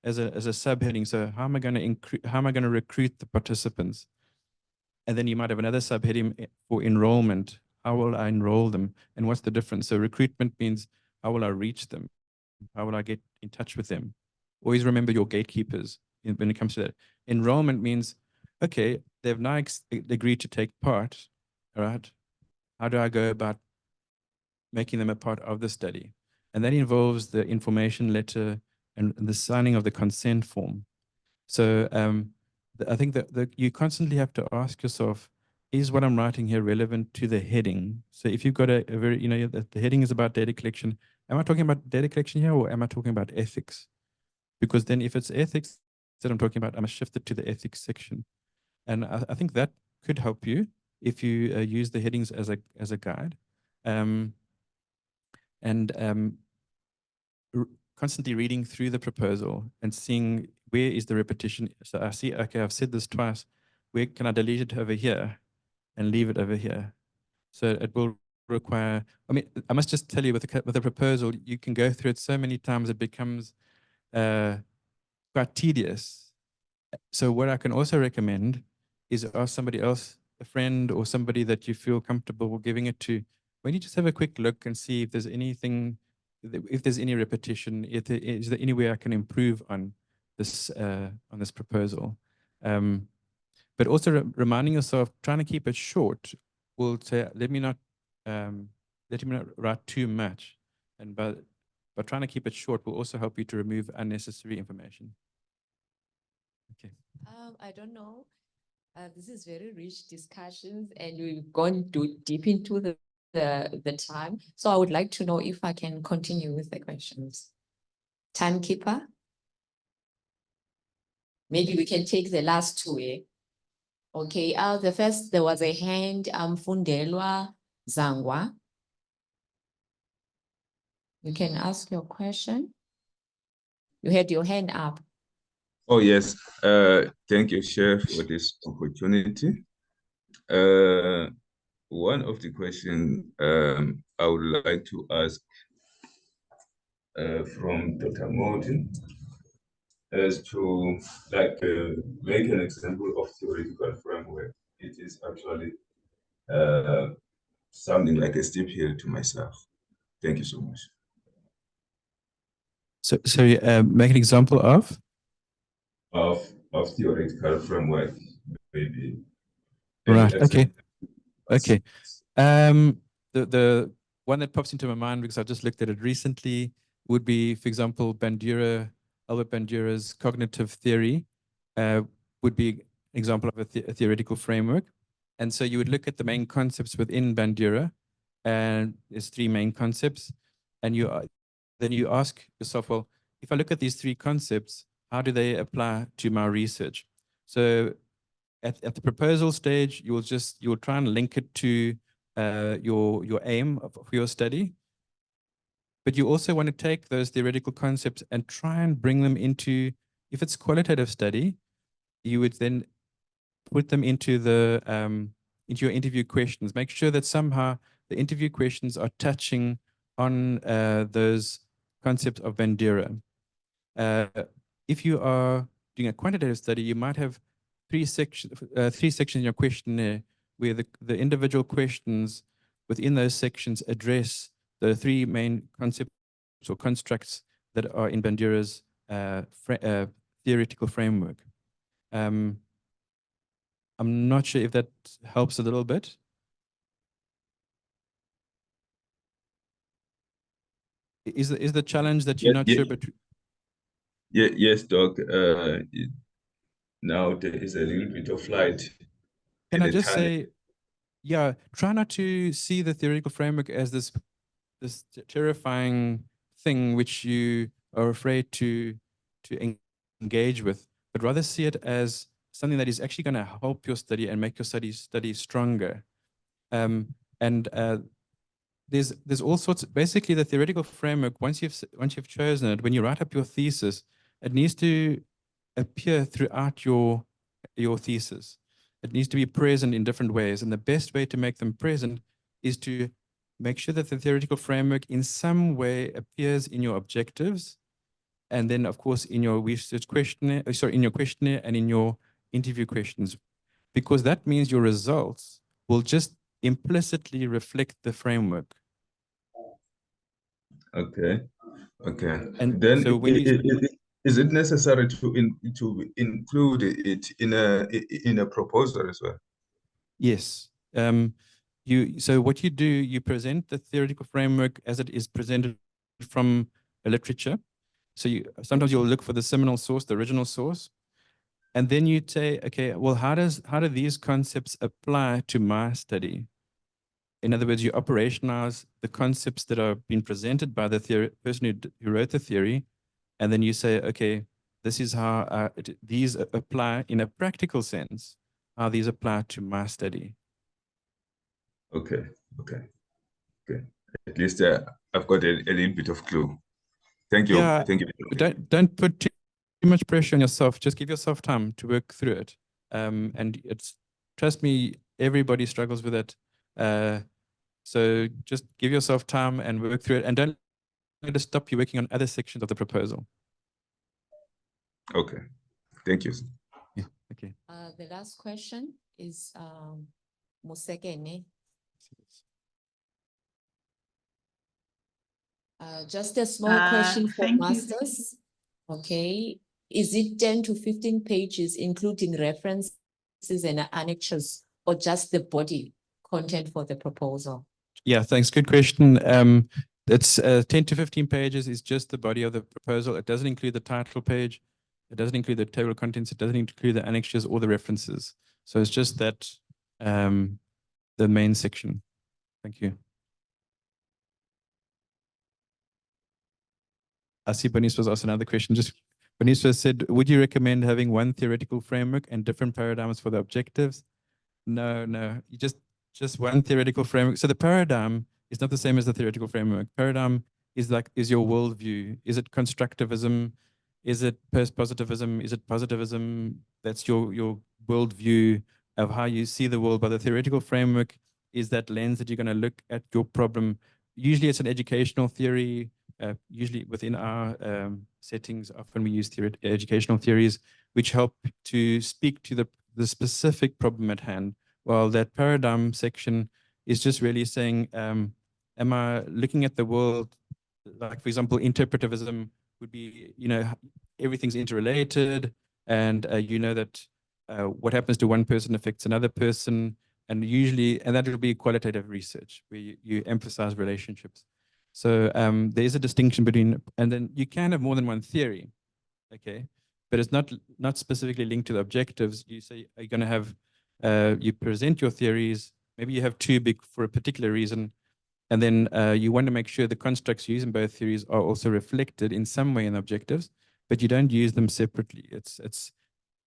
as a subheading, so how am I going to recruit the participants? And then you might have another subheading for enrollment. How will I enroll them? And what's the difference? So recruitment means, how will I reach them? How will I get in touch with them? Always remember your gatekeepers when it comes to that. Enrollment means, okay, they've now agreed to take part, all right? How do I go about making them a part of the study? And that involves the information letter and the signing of the consent form. So I think that you constantly have to ask yourself, is what I'm writing here relevant to the heading? So if you've got a very, the heading is about data collection, am I talking about data collection here, or am I talking about ethics? Because then if it's ethics that I'm talking about, I must shift it to the ethics section. And I think that could help you if you use the headings as a guide. Constantly reading through the proposal and seeing where is the repetition. So I see, okay, I've said this twice. Where can I delete it over here and leave it over here? So it will require, I mean, I must just tell you, with the proposal, you can go through it so many times, it becomes quite tedious. So what I can also recommend is ask somebody else, a friend or somebody that you feel comfortable giving it to, when you just have a quick look and see if there's anything, if there's any repetition, is there any way I can improve on this proposal. But also reminding yourself, trying to keep it short will say, let me not write too much. And by trying to keep it short will also help you to remove unnecessary information. Okay. I don't know. This is very rich discussions, and we've gone deep into the time. So I would like to know if I can continue with the questions. Timekeeper. Maybe we can take the last two. Okay. The first, there was a hand. Fundelwa Zangwa. You can ask your question. You had your hand up. Oh, yes. Thank you, Chair, for this opportunity. one of the questions I would like to ask from Dr. Morton is to make an example of theoretical framework. It is actually sounding like a steep hill to myself. Thank you so much. So make an example of? Of theoretical framework, maybe. Right, okay. Okay. The one that pops into my mind, because I just looked at it recently, would be, for example, Albert Bandura's cognitive theory would be an example of a theoretical framework. And so you would look at the main concepts within Bandura, and there's three main concepts. And then you ask yourself, well, if I look at these three concepts, how do they apply to my research? So at the proposal stage, you will try and link it to your aim for your study. But you also want to take those theoretical concepts and try and bring them into, if it's qualitative study, you would then put them into into your interview questions. Make sure that somehow the interview questions are touching on those concepts of Bandura. If you are doing a quantitative study, you might have three sections in your questionnaire where the individual questions within those sections address the three main concepts or constructs that are in Bandura's theoretical framework. I'm not sure if that helps a little bit. Is the challenge that you're not sure, but yes, Doc. Now there is a little bit of light. Can I just say, yeah, try not to see the theoretical framework as this terrifying thing which you are afraid to engage with, but rather see it as something that is actually going to help your study and make your study stronger. There's all sorts. Basically, the theoretical framework, once you've chosen it, when you write up your thesis, it needs to appear throughout your thesis. It needs to be present in different ways, and the best way to make them present is to make sure that the theoretical framework in some way appears in your objectives, and then of course in your research questionnaire, in your questionnaire and in your interview questions, because that means your results will just implicitly reflect the framework. Okay. And then so when is it necessary to include it in a proposal as well? Yes. So what you do, you present the theoretical framework as it is presented from a literature. So sometimes you'll look for the seminal source, the original source, and then you say, okay, well, how do these concepts apply to my study? In other words, you operationalize the concepts that are being presented by the person who wrote the theory, and then you say, okay, this is how these apply in a practical sense, how these apply to my study. Okay. At least I've got a little bit of clue. Thank you. Yeah, thank you. Don't put too much pressure on yourself. Just give yourself time to work through it. And trust me, everybody struggles with it. So just give yourself time and work through it, and don't let it stop you working on other sections of the proposal. Okay, thank you. Yeah, okay. The last question is Musekene. Just a small question for thank you. masters. Okay, is it 10 to 15 pages, including references and annexes, or just the body content for the proposal? Yeah, thanks. Good question. It's 10 to 15 pages is just the body of the proposal. It doesn't include the title page. It doesn't include the table of contents. It doesn't include the annexes or the references. So it's just that the main section. Thank you. I see Bernice was asked another question. Bernice said, would you recommend having one theoretical framework and different paradigms for the objectives? No. You just one theoretical framework. So the paradigm is not the same as the theoretical framework. Paradigm is your worldview. Is it constructivism? Is it post-positivism? Is it positivism? That's your worldview of how you see the world. But the theoretical framework is that lens that you're going to look at your problem. Usually it's an educational theory. Usually within our settings, often we use educational theories, which help to speak to the specific problem at hand. While that paradigm section is just really saying, am I looking at the world, like, for example, interpretivism would be, everything's interrelated, and you know that what happens to one person affects another person, and that will be qualitative research where you emphasize relationships. So there's a distinction between, and then you can have more than one theory, okay, but it's not specifically linked to the objectives. You say you're going to have, you present your theories, maybe you have two big for a particular reason, and then you want to make sure the constructs used in both theories are also reflected in some way in the objectives, but you don't use them separately. It's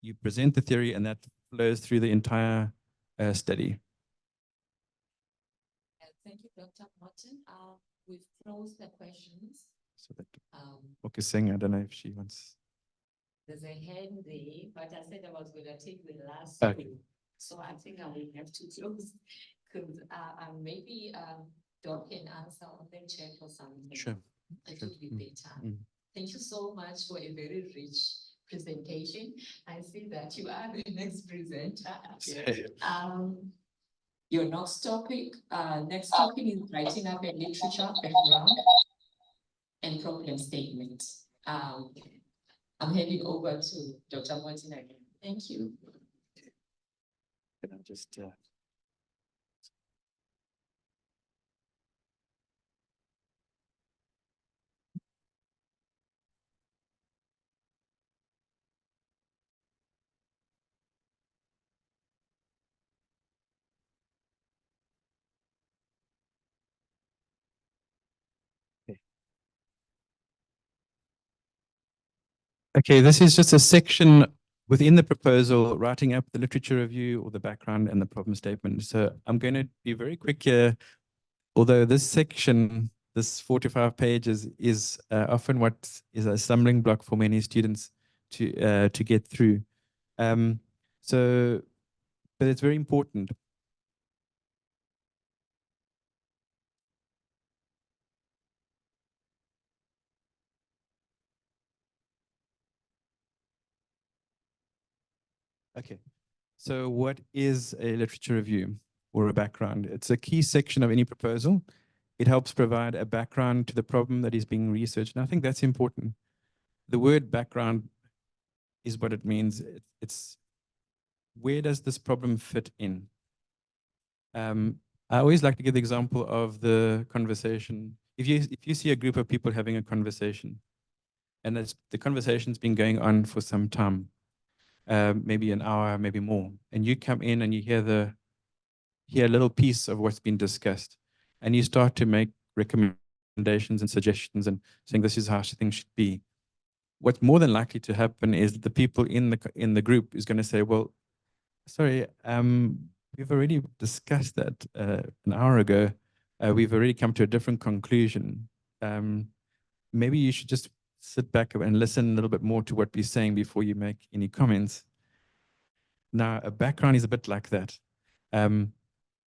you present the theory and that flows through the entire study. Thank you, Dr. Martin. We've closed the questions. So that okay, saying, I don't know if she wants. There's a hand there, but I said I was going to take the last Okay. two. So I think I will have to close because maybe Doc can answer on the chat or something. Sure. It Sure. would be better. Thank you so much for a very rich presentation. I see that you are the next presenter. Your next topic is writing up a literature background and problem statement. I'm handing over to Dr. Martin again. Thank you. Can I just Okay, this is just a section within the proposal, writing up the literature review or the background and the problem statement. So I'm going to be very quick here, although this section, this 45 pages, is often what is a stumbling block for many students to get through. But it's very important. Okay, so what is a literature review or a background? It's a key section of any proposal. It helps provide a background to the problem that is being researched. And I think that's important. The word background is what it means. It's where does this problem fit in? I always like to give the example of the conversation. If you see a group of people having a conversation, and the conversation's been going on for some time, maybe an hour, maybe more, and you come in and you hear a little piece of what's been discussed, and you start to make recommendations and suggestions and saying this is how things should be. What's more than likely to happen is that the people in the group is going to say, well, sorry, we've already discussed that an hour ago. We've already come to a different conclusion. Maybe you should just sit back and listen a little bit more to what we're saying before you make any comments. Now, a background is a bit like that.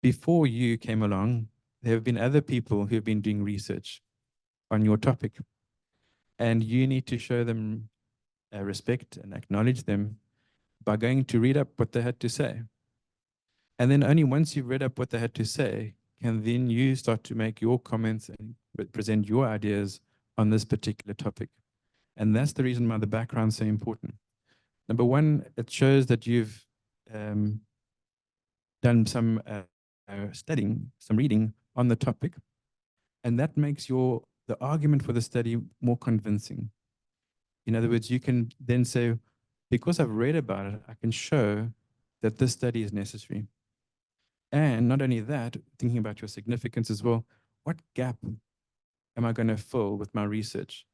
Before you came along, there have been other people who have been doing research on your topic, and you need to show them respect and acknowledge them by going to read up what they had to say. And then only once you've read up what they had to say, can then you start to make your comments and present your ideas on this particular topic. And that's the reason why the background is so important. Number one, it shows that you've done some studying, some reading on the topic, and that makes the argument for the study more convincing. In other words, you can then say, because I've read about it, I can show that this study is necessary. And not only that, thinking about your significance as well, what gap am I going to fill with my research?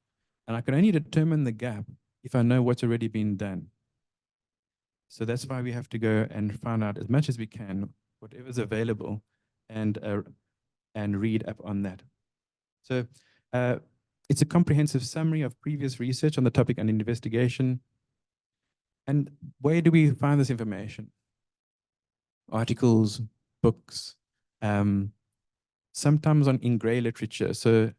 And I can only determine the gap if I know what's already been done. So that's why we have to go and find out as much as we can, whatever's available, and read up on that. So it's a comprehensive summary of previous research on the topic and investigation. And where do we find this information? Articles, books, sometimes in gray literature. So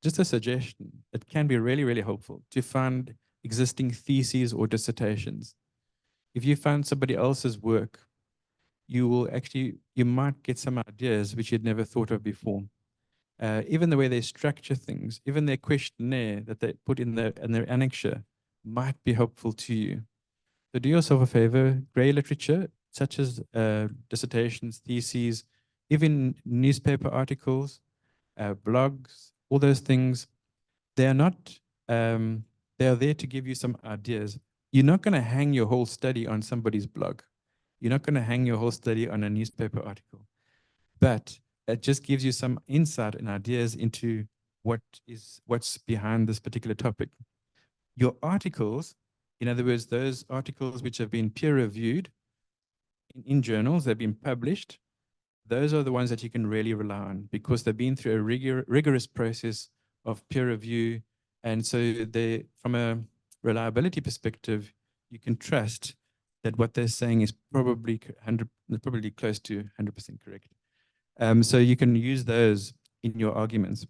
just a suggestion, it can be really, really helpful to find existing theses or dissertations. If you find somebody else's work, you might get some ideas which you'd never thought of before. Even the way they structure things, even their questionnaire that they put in their annexure might be helpful to you. So do yourself a favor, gray literature, such as dissertations, theses, even newspaper articles, blogs, all those things, they are not, they are there to give you some ideas. You're not going to hang your whole study on somebody's blog. You're not going to hang your whole study on a newspaper article. But it just gives you some insight and ideas into what's behind this particular topic. Your articles, in other words, those articles which have been peer reviewed in journals, they've been published, those are the ones that you can really rely on because they've been through a rigorous process of peer review. And so they, from a reliability perspective, you can trust that what they're saying is probably close to 100% correct. So you can use those in your arguments.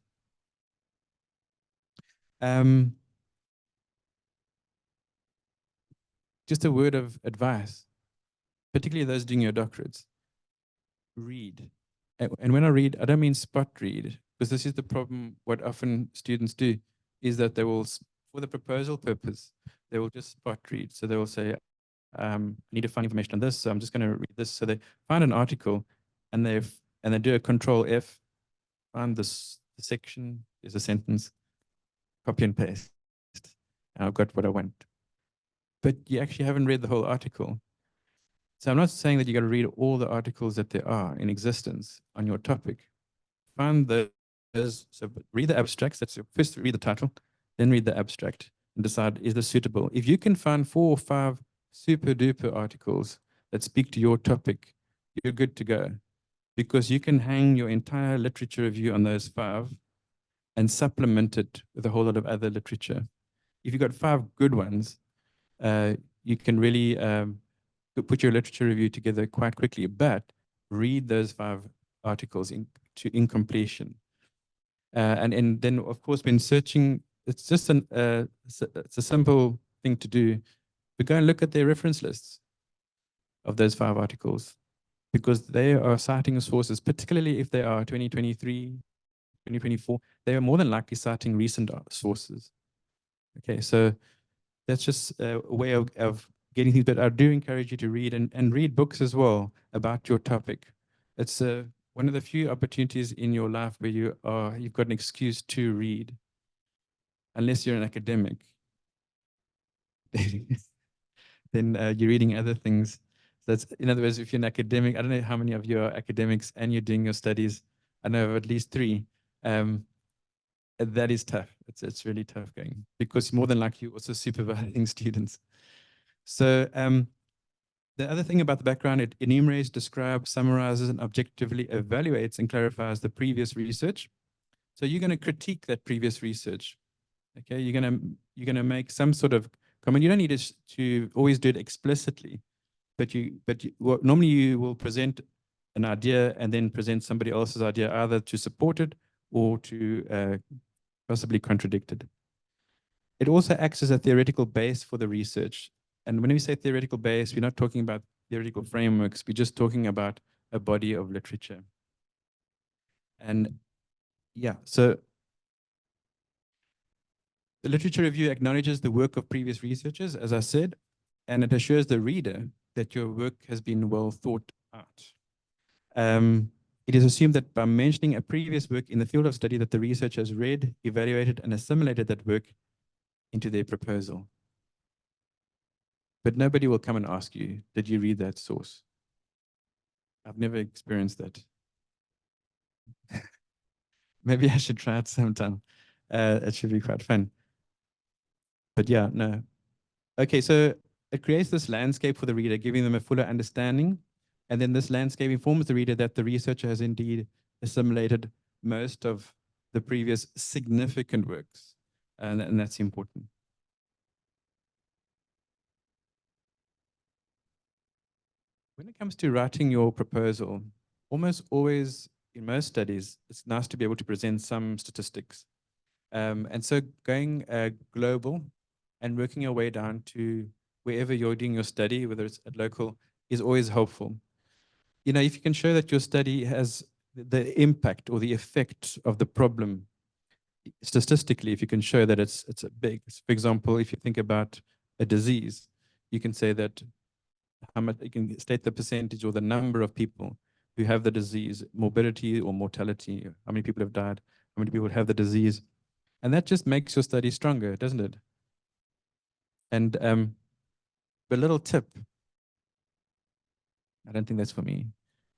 Just a word of advice, particularly those doing your doctorates. Read. And when I read, I don't mean spot read, because this is the problem. What often students do is that they will, for the proposal purpose, they will just spot read. So they will say, I need to find information on this, so I'm just going to read this. So they find an article and they do a control F, find this section, there's a sentence, copy and paste. And I've got what I want. But you actually haven't read the whole article. So I'm not saying that you got to read all the articles that there are in existence on your topic. Find those, so read the abstracts. That's first read the title, then read the abstract and decide, is this suitable? If you can find 4 or 5 super duper articles that speak to your topic, you're good to go, because you can hang your entire literature review on those 5 and supplement it with a whole lot of other literature. If you've got 5 good ones, you can really put your literature review together quite quickly, but read those 5 articles in completion. And then, of course, when searching, it's just it's a simple thing to do, but go and look at their reference lists of those 5 articles, because they are citing sources, particularly if they are 2023, 2024, they are more than likely citing recent sources. Okay, so that's just a way of getting things, but I do encourage you to read and read books as well about your topic. It's one of the few opportunities in your life where you've got an excuse to read, unless you're an academic. Then you're reading other things. That's, in other words, if you're an academic, I don't know how many of you are academics and you're doing your studies. I know of at least 3. That is tough. It's really tough going, because more than likely you're also supervising students. So the other thing about the background, it enumerates, describes, summarizes, and objectively evaluates and clarifies the previous research. So you're going to critique that previous research. Okay, you're going to make some sort of comment. You don't need to always do it explicitly, but normally you will present an idea and then present somebody else's idea, either to support it or to possibly contradict it. It also acts as a theoretical base for the research. And when we say theoretical base, we're not talking about theoretical frameworks. We're just talking about a body of literature. And yeah, so the literature review acknowledges the work of previous researchers, as I said, and it assures the reader that your work has been well thought out. It is assumed that by mentioning a previous work in the field of study that the researcher has read, evaluated, and assimilated that work into their proposal. But nobody will come and ask you, did you read that source? I've never experienced that. Maybe I should try it sometime. It should be quite fun. But yeah, no. Okay, so it creates this landscape for the reader, giving them a fuller understanding. And then this landscape informs the reader that the researcher has indeed assimilated most of the previous significant works. And that's important. When it comes to writing your proposal, almost always in most studies, it's nice to be able to present some statistics. And so going global and working your way down to wherever you're doing your study, whether it's at local, is always helpful. You know, if you can show that your study has the impact or the effect of the problem, statistically, if you can show that it's a big, for example, if you think about a disease, you can say that how much, you can state the percentage or the number of people who have the disease, morbidity or mortality, how many people have died, how many people have the disease. And that just makes your study stronger, doesn't it? And a little tip, I don't think that's for me.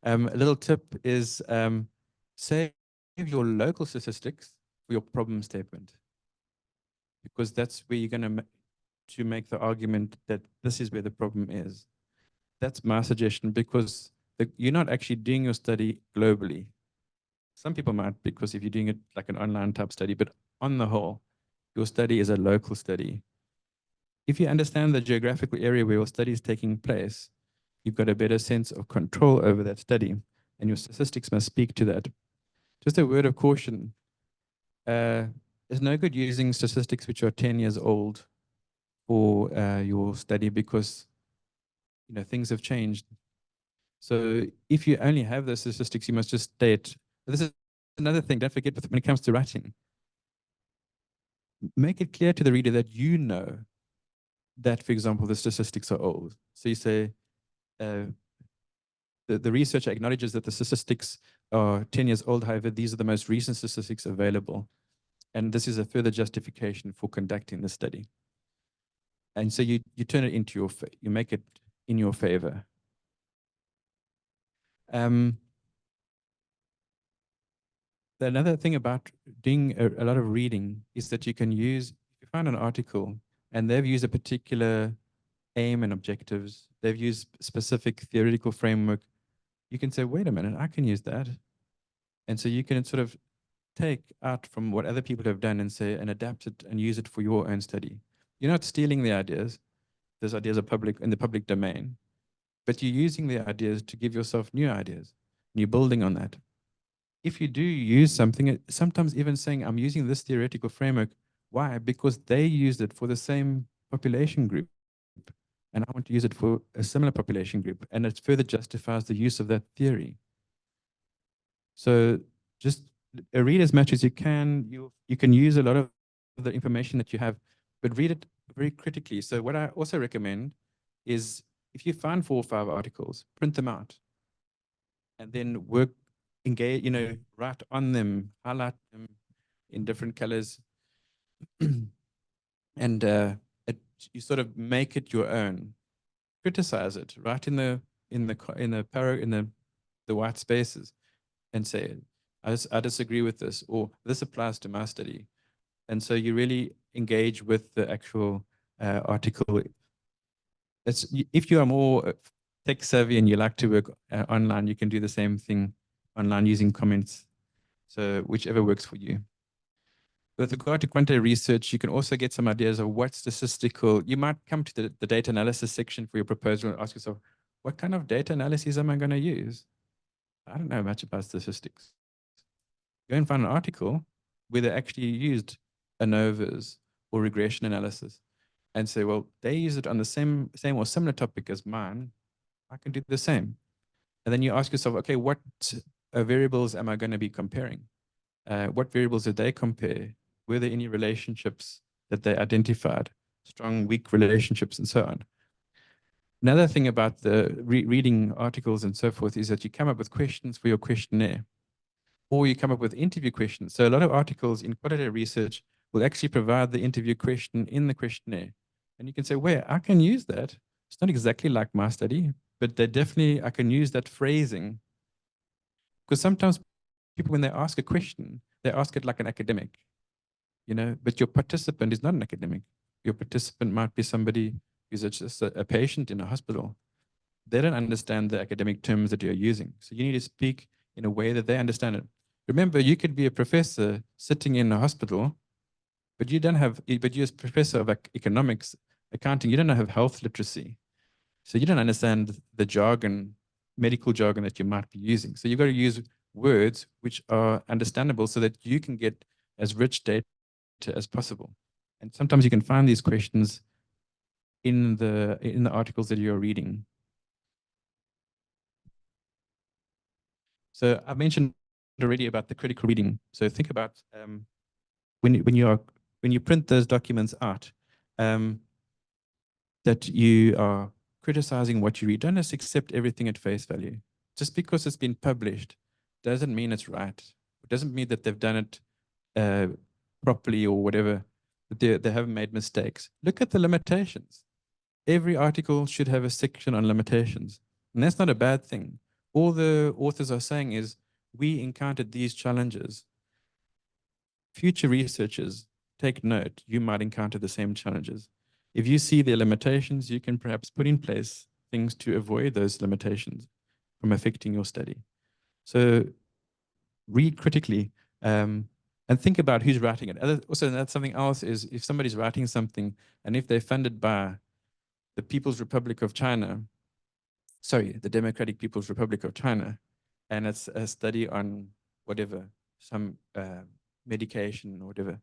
A little tip is save your local statistics for your problem statement, because that's where you're going to make the argument that this is where the problem is. That's my suggestion, because you're not actually doing your study globally. Some people might, because if you're doing it like an online type study, but on the whole, your study is a local study. If you understand the geographical area where your study is taking place, you've got a better sense of control over that study, and your statistics must speak to that. Just a word of caution. There's no good using statistics which are 10 years old for your study, because you know things have changed. So if you only have those statistics, you must just state, this is another thing, don't forget when it comes to writing, make it clear to the reader that you know that, for example, the statistics are old. So you say, the researcher acknowledges that the statistics are 10 years old, however, these are the most recent statistics available. And this is a further justification for conducting the study. And so you turn it into you make it in your favor. Another thing about doing a lot of reading is that you can use, if you find an article and they've used a particular aim and objectives, they've used specific theoretical framework, you can say, wait a minute, I can use that. And so you can sort of take out from what other people have done and say, and adapt it and use it for your own study. You're not stealing the ideas. Those ideas are in the public domain, but you're using the ideas to give yourself new ideas, and you're building on that. If you do use something, sometimes even saying, I'm using this theoretical framework. Why? Because they used it for the same population group, and I want to use it for a similar population group, and it further justifies the use of that theory. So just read as much as you can. You can use a lot of the information that you have, but read it very critically. So what I also recommend is, if you find 4 or 5 articles, print them out, and then engage, write on them, highlight them in different colors, and you sort of make it your own. Criticize it, write in the white spaces, and say, I disagree with this, or this applies to my study. And so you really engage with the actual article. If you are more tech savvy and you like to work online, you can do the same thing online using comments. So whichever works for you. With regard to quantitative research, you can also get some ideas of what statistical, you might come to the data analysis section for your proposal and ask yourself, what kind of data analysis am I going to use? I don't know much about statistics. Go and find an article where they actually used ANOVAs or regression analysis, and say, well, they use it on the same or similar topic as mine. I can do the same. And then you ask yourself, okay, what variables am I going to be comparing? What variables did they compare? Were there any relationships that they identified? Strong, weak relationships, and so on. Another thing about the reading articles and so forth is that you come up with questions for your questionnaire, or you come up with interview questions. So a lot of articles in quantitative research will actually provide the interview question in the questionnaire. And you can say, well, I can use that. It's not exactly like my study, but I can use that phrasing. Because sometimes people, when they ask a question, they ask it like an academic, but your participant is not an academic. Your participant might be somebody who's just a patient in a hospital. They don't understand the academic terms that you're using. So you need to speak in a way that they understand it. Remember, you could be a professor sitting in a hospital, but you're a professor of economics, accounting, you don't have health literacy. So you don't understand the jargon medical jargon that you might be using. So you've got to use words which are understandable so that you can get as rich data as possible. And sometimes you can find these questions in the articles that you're reading. So I mentioned already about the critical reading. So think about when you print those documents out, that you are criticizing what you read. Don't just accept everything at face value. Just because it's been published doesn't mean it's right. It doesn't mean that they've done it properly or whatever, that they haven't made mistakes. Look at the limitations. Every article should have a section on limitations. And that's not a bad thing. All the authors are saying is, we encountered these challenges. Future researchers, take note, you might encounter the same challenges. If you see their limitations, you can perhaps put in place things to avoid those limitations from affecting your study. So read critically and think about who's writing it. Also, that's something else is if somebody's writing something and if they're funded by the People's Republic of China, sorry, the Democratic People's Republic of China, and it's a study on whatever, some medication or whatever,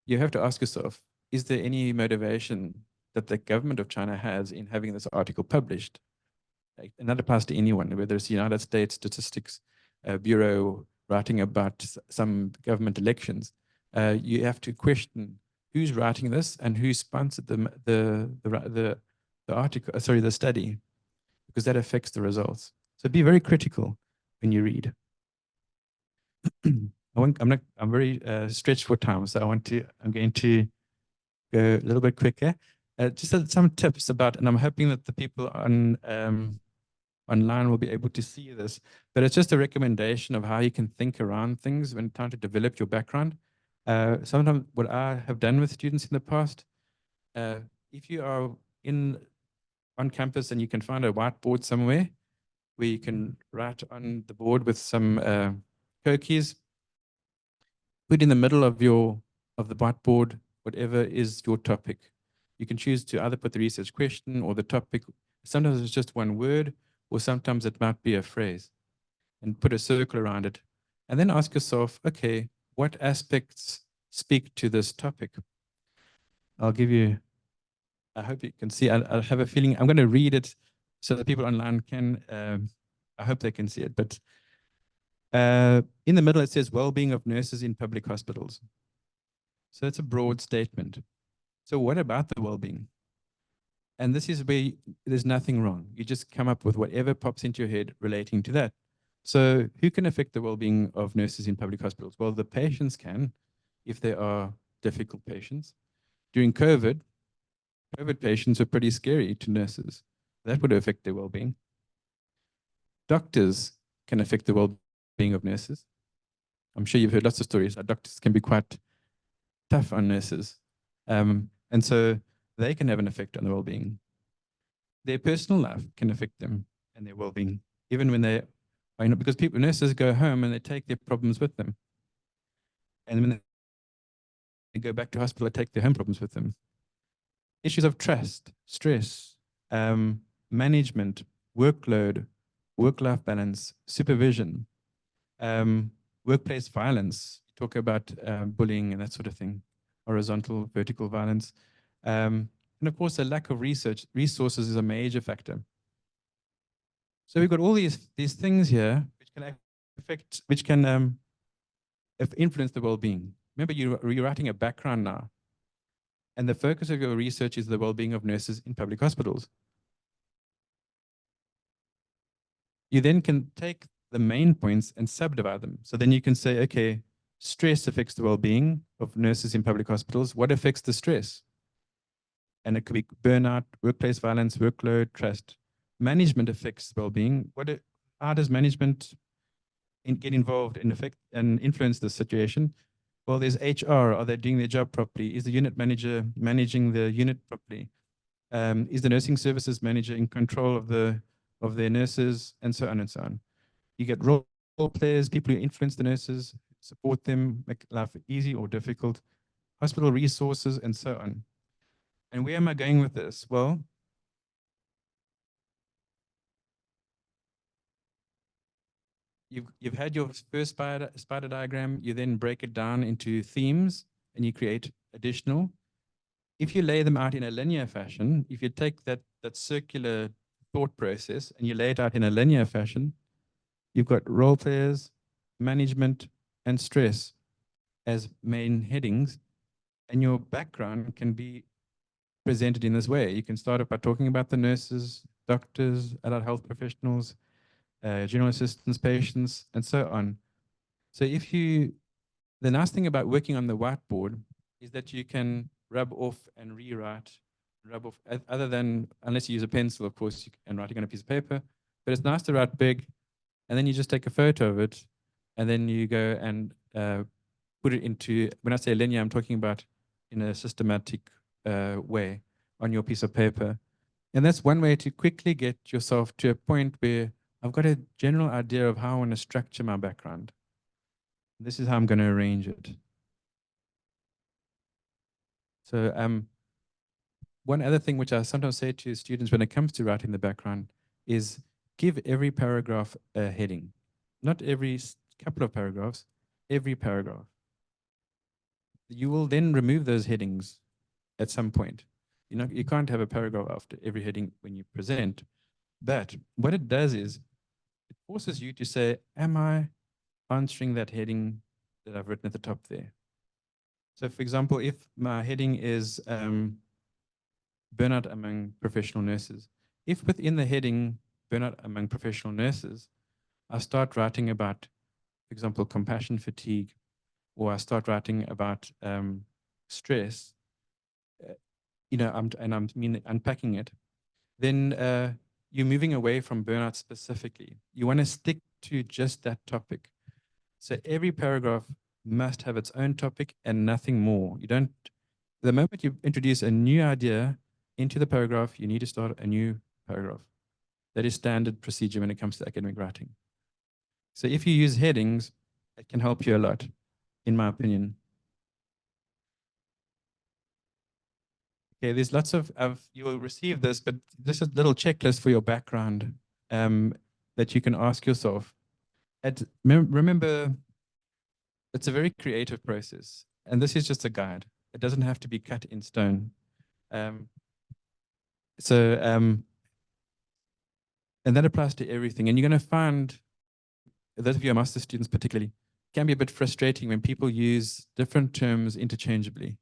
you have to ask yourself, is there any motivation that the government of China has in having this article published? Like, and that applies to anyone, whether it's the United States Statistics Bureau writing about some government elections. You have to question who's writing this and who sponsored the article, sorry, the study, because that affects the results. So be very critical when you read. I'm very stretched for time, so I'm going to go a little bit quicker. Just some tips about, and I'm hoping that the people on online will be able to see this, but it's just a recommendation of how you can think around things when trying to develop your background. Sometimes what I have done with students in the past, if you are on campus and you can find a whiteboard somewhere where you can write on the board with some cookies, put in the middle of the whiteboard whatever is your topic. You can choose to either put the research question or the topic. Sometimes it's just one word, or sometimes it might be a phrase, and put a circle around it. And then ask yourself, okay, what aspects speak to this topic? I'll give you, I hope you can see, I have a feeling, I'm going to read it so that people online can, I hope they can see it. But in the middle, it says well-being of nurses in public hospitals. So it's a broad statement. So what about the well-being? And this is where there's nothing wrong. You just come up with whatever pops into your head relating to that. So who can affect the well-being of nurses in public hospitals? Well, the patients can, if they are difficult patients. During COVID patients are pretty scary to nurses. That would affect their well-being. Doctors can affect the well-being of nurses. I'm sure you've heard lots of stories. Doctors can be quite tough on nurses. And so they can have an effect on the well-being. Their personal life can affect them and their well-being, even when they are, because nurses go home and they take their problems with them. And when they go back to hospital, they take their home problems with them. Issues of trust, stress, management, workload, work-life balance, supervision, workplace violence, talk about bullying and that sort of thing, horizontal, vertical violence. And of course, the lack of resources is a major factor. So we've got all these things here which can affect, which can influence the well-being. Remember, you're writing a background now, and the focus of your research is the well-being of nurses in public hospitals. You then can take the main points and subdivide them. So then you can say, okay, stress affects the well-being of nurses in public hospitals. What affects the stress? And it could be burnout, workplace violence, workload, trust. Management affects well-being. How does management get involved in affect and influence the situation? Well, there's HR. Are they doing their job properly? Is the unit manager managing the unit properly? Is the nursing services manager in control of their nurses, and so on and so on. You get role players, people who influence the nurses, support them, make life easy or difficult, hospital resources, and so on. And where am I going with this? Well, you've had your first spider diagram, you then break it down into themes and you create additional. If you lay them out in a linear fashion, if you take that circular thought process and you lay it out in a linear fashion, you've got role players, management, and stress as main headings, and your background can be presented in this way. You can start off by talking about the nurses, doctors, adult health professionals, general assistants, patients, and so on. So the nice thing about working on the whiteboard is that you can rub off and rewrite, other than, unless you use a pencil, of course, and writing on a piece of paper, but it's nice to write big, and then you just take a photo of it, and then you go and put it into, when I say linear, I'm talking about in a systematic way on your piece of paper. And that's one way to quickly get yourself to a point where I've got a general idea of how I want to structure my background. This is how I'm going to arrange it. So one other thing which I sometimes say to students when it comes to writing the background is give every paragraph a heading. Not every couple of paragraphs, every paragraph. You will then remove those headings at some point. You can't have a paragraph after every heading when you present. But what it does is it forces you to say, am I answering that heading that I've written at the top there? So for example, if my heading is burnout among professional nurses, if within the heading burnout among professional nurses, I start writing about, for example, compassion fatigue, or I start writing about stress, I'm unpacking it, then you're moving away from burnout specifically. You want to stick to just that topic. So every paragraph must have its own topic and nothing more. The moment you introduce a new idea into the paragraph, you need to start a new paragraph. That is standard procedure when it comes to academic writing. So if you use headings, it can help you a lot, in my opinion. Okay, there's lots of you will receive this, but this is a little checklist for your background that you can ask yourself. Remember, it's a very creative process, and this is just a guide. It doesn't have to be cut in stone. And that applies to everything. And you're going to find, those of you who are master students particularly, it can be a bit frustrating when people use different terms interchangeably,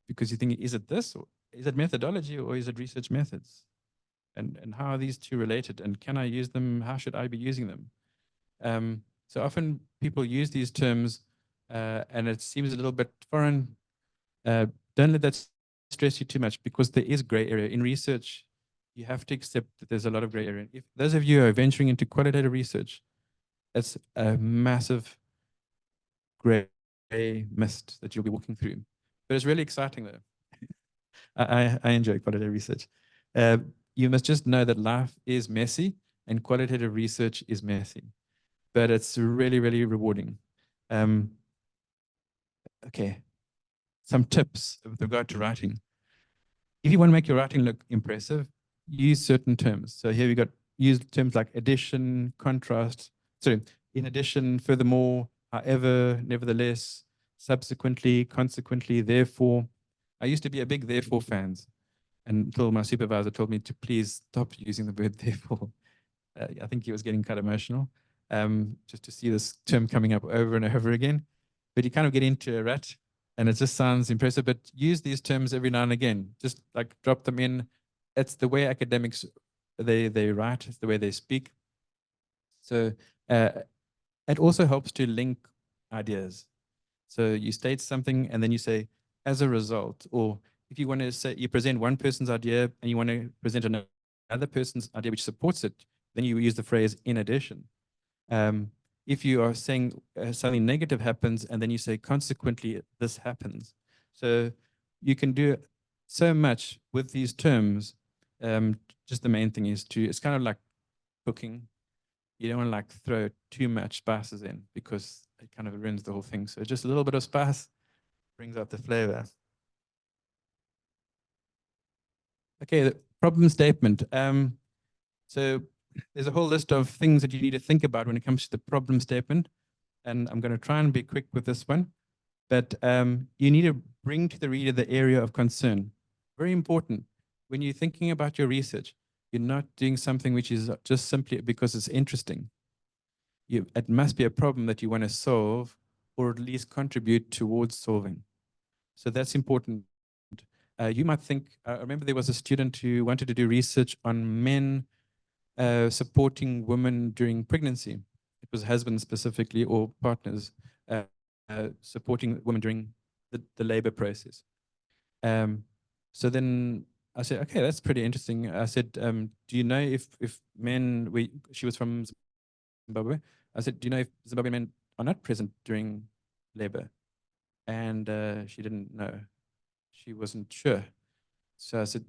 because you think, is it this, or is it methodology, or is it research methods? And how are these two related? And can I use them? How should I be using them? So often people use these terms and it seems a little bit foreign. Don't let that stress you too much, because there is gray area. In research, you have to accept that there's a lot of gray area. If those of you who are venturing into qualitative research, it's a massive gray mist that you'll be walking through. But it's really exciting though. I enjoy qualitative research. You must just know that life is messy and qualitative research is messy, but it's really, really rewarding. Okay, some tips with regard to writing. If you want to make your writing look impressive, use certain terms. So here we got use terms like addition, contrast, sorry, in addition, furthermore, however, nevertheless, subsequently, consequently, therefore. I used to be a big therefore fans until my supervisor told me to please stop using the word therefore. I think he was getting quite emotional just to see this term coming up over and over again. But you kind of get into a rut and it just sounds impressive, but use these terms every now and again. Just like drop them in. It's the way academics, they write, it's the way they speak. So it also helps to link ideas. So you state something and then you say, as a result, or if you want to say, you present one person's idea and you want to present another person's idea which supports it, then you use the phrase in addition. If you are saying something negative happens and then you say, consequently, this happens. So you can do so much with these terms. Just the main thing is it's kind of like cooking. You don't want to like throw too much spices in because it kind of ruins the whole thing. So just a little bit of spice brings out the flavor. Okay, the problem statement. So there's a whole list of things that you need to think about when it comes to the problem statement. And I'm going to try and be quick with this one. But you need to bring to the reader the area of concern. Very important. When you're thinking about your research, you're not doing something which is just simply because it's interesting. It must be a problem that you want to solve, or at least contribute towards solving. So that's important. You might think, I remember there was a student who wanted to do research on men supporting women during pregnancy. It was husbands specifically, or partners supporting women during the labor process. So then I said, okay, that's pretty interesting. I said, do you know if men, she was from Zimbabwe. I said, do you know if Zimbabwean men are not present during labor? And she didn't know. She wasn't sure. So I said,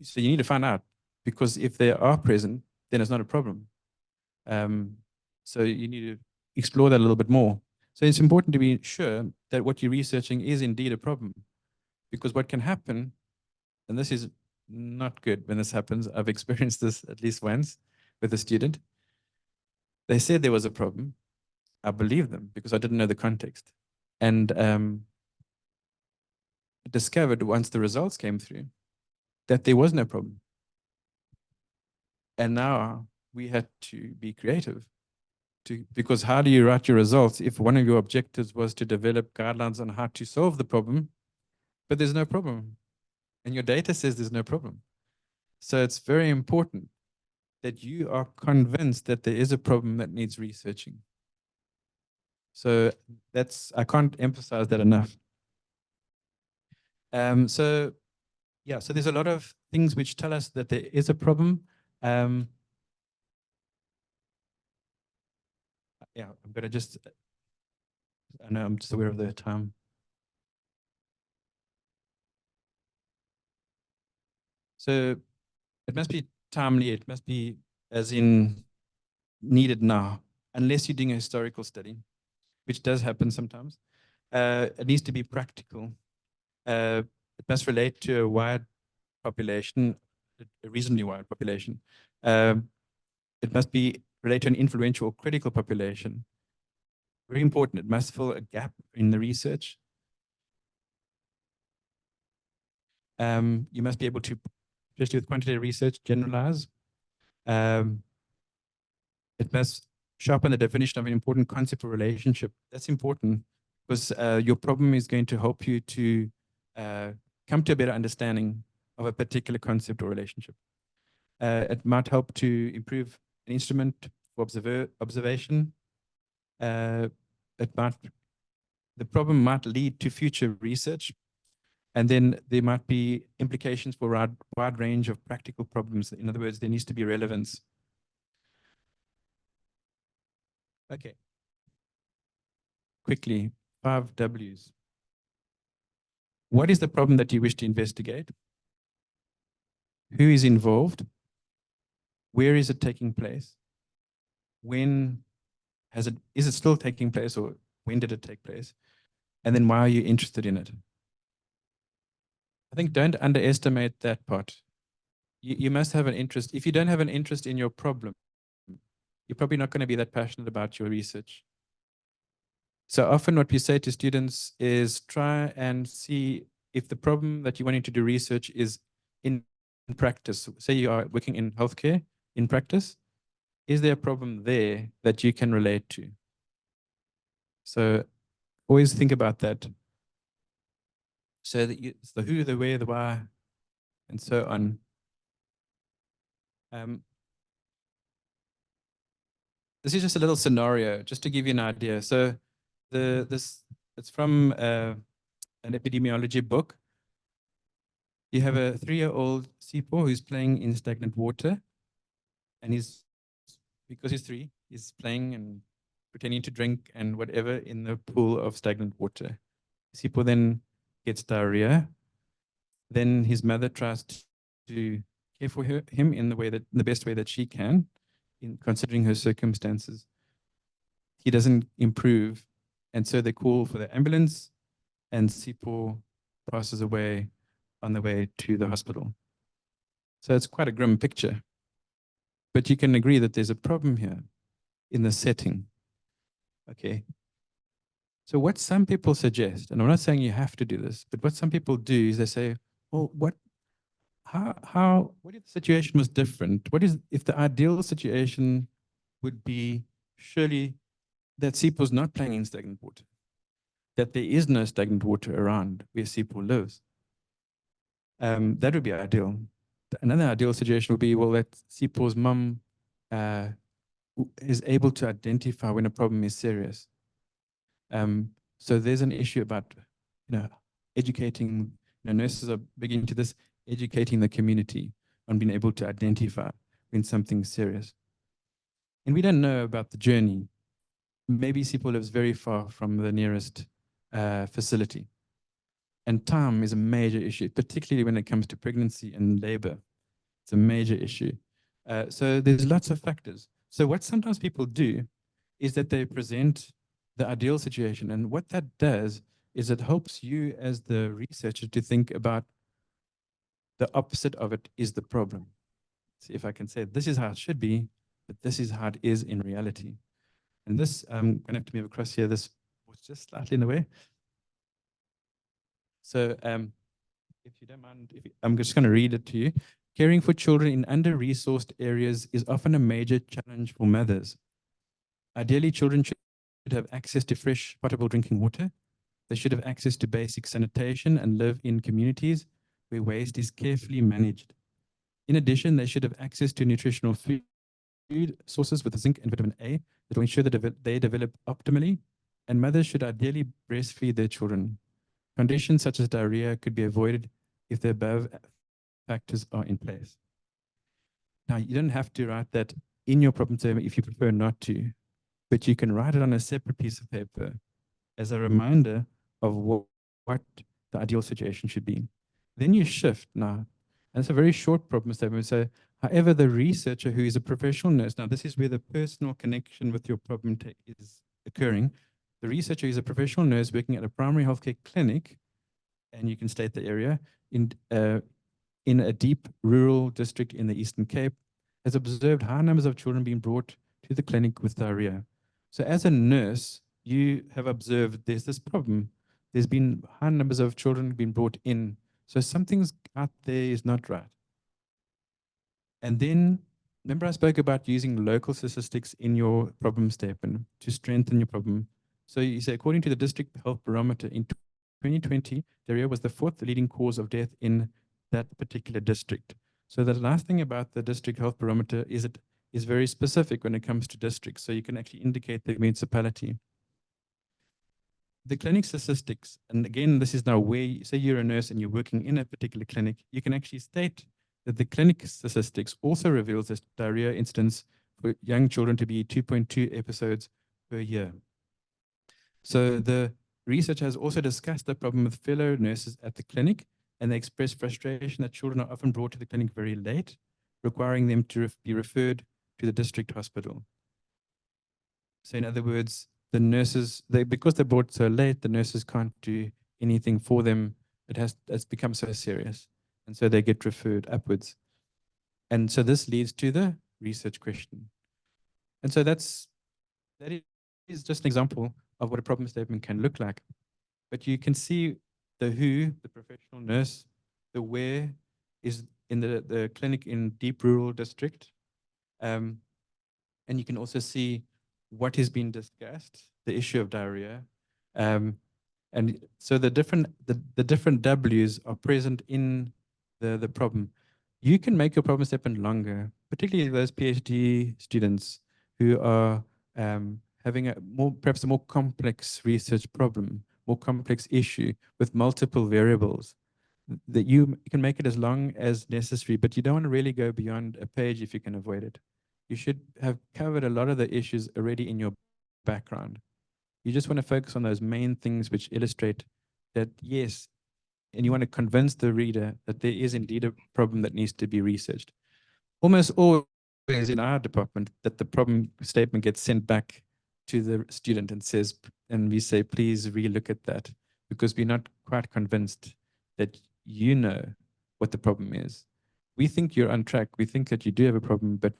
so you need to find out, because if they are present, then it's not a problem. So you need to explore that a little bit more. So it's important to be sure that what you're researching is indeed a problem, because what can happen, and this is not good when this happens, I've experienced this at least once with a student. They said there was a problem. I believed them because I didn't know the context. And discovered once the results came through that there was no problem. And now we had to be creative, because how do you write your results if one of your objectives was to develop guidelines on how to solve the problem, but there's no problem, and your data says there's no problem? So it's very important that you are convinced that there is a problem that needs researching. So I can't emphasize that enough. So there's a lot of things which tell us that there is a problem. I'm going to just, I know I'm just aware of the time. So it must be timely, it must be as in needed now, unless you're doing a historical study, which does happen sometimes. It needs to be practical. It must relate to a wide population, a reasonably wide population. It must be related to an influential or critical population. Very important. It must fill a gap in the research. You must be able to, especially with quantitative research, generalize. It must sharpen the definition of an important concept or relationship. That's important, because your problem is going to help you to come to a better understanding of a particular concept or relationship. It might help to improve an instrument for observation. The problem might lead to future research, and then there might be implications for a wide range of practical problems. In other words, there needs to be relevance. Okay. Quickly, 5 W's. What is the problem that you wish to investigate? Who is involved? Where is it taking place? When is it still taking place, or when did it take place? And then why are you interested in it? I think don't underestimate that part. You must have an interest. If you don't have an interest in your problem, you're probably not going to be that passionate about your research. So often what we say to students is try and see if the problem that you're wanting to do research is in practice. Say you are working in healthcare in practice. Is there a problem there that you can relate to? So always think about that. So that it's the who, the where, the why, and so on. This is just a little scenario, just to give you an idea. So it's from an epidemiology book. You have a 3-year-old Sipho who's playing in stagnant water, and because he's 3, he's playing and pretending to drink and whatever in the pool of stagnant water. Sipho then gets diarrhea. Then his mother tries to care for him in the best way that she can, in considering her circumstances. He doesn't improve, and so they call for the ambulance, and Sipho passes away on the way to the hospital. So it's quite a grim picture. But you can agree that there's a problem here in the setting. Okay. So what some people suggest, and I'm not saying you have to do this, but what some people do is they say, well, what if the situation was different? What is, if the ideal situation would be surely that Sipho is not playing in stagnant water, that there is no stagnant water around where Sipho lives. That would be ideal. Another ideal situation would be, well, that Sipho's mum is able to identify when a problem is serious. So there's an issue about, educating, nurses are big into this, educating the community on being able to identify when something's serious. And we don't know about the journey. Maybe Sipho lives very far from the nearest facility. And time is a major issue, particularly when it comes to pregnancy and labor. It's a major issue. So there's lots of factors. So what sometimes people do is that they present the ideal situation. And what that does is it helps you as the researcher to think about the opposite of it is the problem. See if I can say, this is how it should be, but this is how it is in reality. And this, I'm going to have to move across here. This was just slightly in the way. So if you don't mind, I'm just going to read it to you. Caring for children in under-resourced areas is often a major challenge for mothers. Ideally, children should have access to fresh, potable drinking water. They should have access to basic sanitation and live in communities where waste is carefully managed. In addition, they should have access to nutritional food sources with zinc and vitamin A that will ensure that they develop optimally, and mothers should ideally breastfeed their children. Conditions such as diarrhea could be avoided if the above factors are in place. Now, you don't have to write that in your problem statement if you prefer not to, but you can write it on a separate piece of paper as a reminder of what the ideal situation should be. Then you shift now, and it's a very short problem statement. So, however, the researcher who is a professional nurse, now this is where the personal connection with your problem is occurring. The researcher is a professional nurse working at a primary healthcare clinic, and you can state the area, in a deep rural district in the Eastern Cape, has observed high numbers of children being brought to the clinic with diarrhea. So as a nurse, you have observed there's this problem. There's been high numbers of children being brought in. So something's out there is not right. And then, remember I spoke about using local statistics in your problem statement to strengthen your problem. So you say, according to the district health barometer in 2020, diarrhea was the 4th leading cause of death in that particular district. So the last thing about the district health barometer is it is very specific when it comes to districts. So you can actually indicate the municipality. The clinic statistics, and again, this is now where, say you're a nurse and you're working in a particular clinic, you can actually state that the clinic statistics also reveals this diarrhea incidence for young children to be 2.2 episodes per year. So the research has also discussed the problem with fellow nurses at the clinic, and they express frustration that children are often brought to the clinic very late, requiring them to be referred to the district hospital. So in other words, the nurses, because they're brought so late, the nurses can't do anything for them. It's become so serious. And so they get referred upwards. And so this leads to the research question. And so that is just an example of what a problem statement can look like. But you can see the who, the professional nurse, the where is in the clinic in deep rural district. And you can also see what has been discussed, the issue of diarrhea. And so the different W's are present in the problem. You can make your problem statement longer, particularly those PhD students who are having perhaps a more complex research problem, more complex issue with multiple variables. That you can make it as long as necessary, but you don't want to really go beyond a page if you can avoid it. You should have covered a lot of the issues already in your background. You just want to focus on those main things which illustrate that, yes, and you want to convince the reader that there is indeed a problem that needs to be researched. Almost always in our department, that the problem statement gets sent back to the student and we say, please relook at that, because we're not quite convinced that you know what the problem is. We think you're on track. We think that you do have a problem, but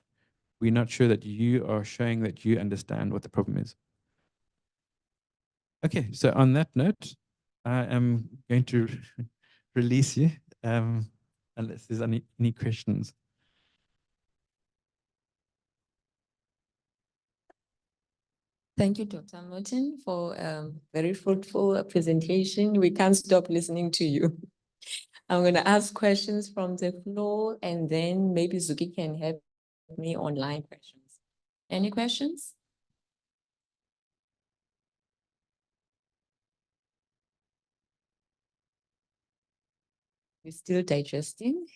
we're not sure that you are showing that you understand what the problem is. Okay, so on that note, I am going to release you, unless there's any questions. Thank you, Dr. Martin, for a very fruitful presentation. We can't stop listening to you. I'm going to ask questions from the floor, and then maybe Zuki can help me online questions. Any questions? We're still digesting.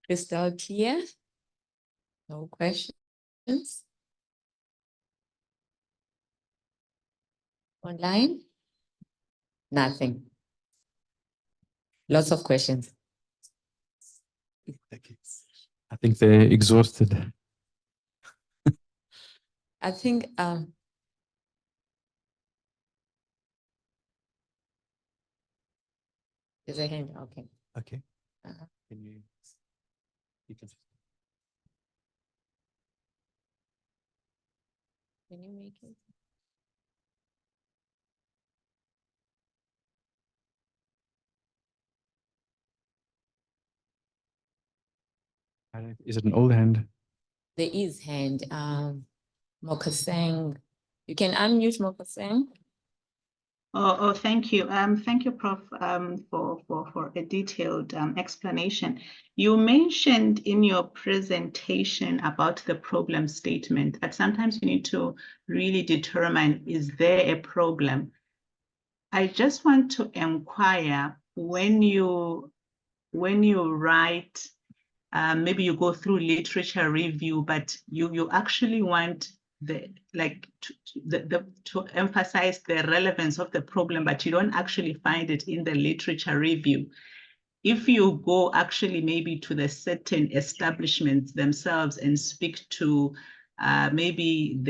Crystal clear? No questions? Online? Nothing. Lots of questions. I think they're exhausted. I think there's a hand. Okay. Okay. Uh-huh. Can you can. Can you make it? Is it an old hand? There is hand. Mokaseng. You can unmute Mokaseng. Oh, thank you. Thank you, Prof, for a detailed explanation. You mentioned in your presentation about the problem statement that sometimes you need to really determine, is there a problem? I just want to inquire, when you write, maybe you go through literature review, but you actually want to emphasize the relevance of the problem, but you don't actually find it in the literature review. If you go actually maybe to the certain establishments themselves and speak to maybe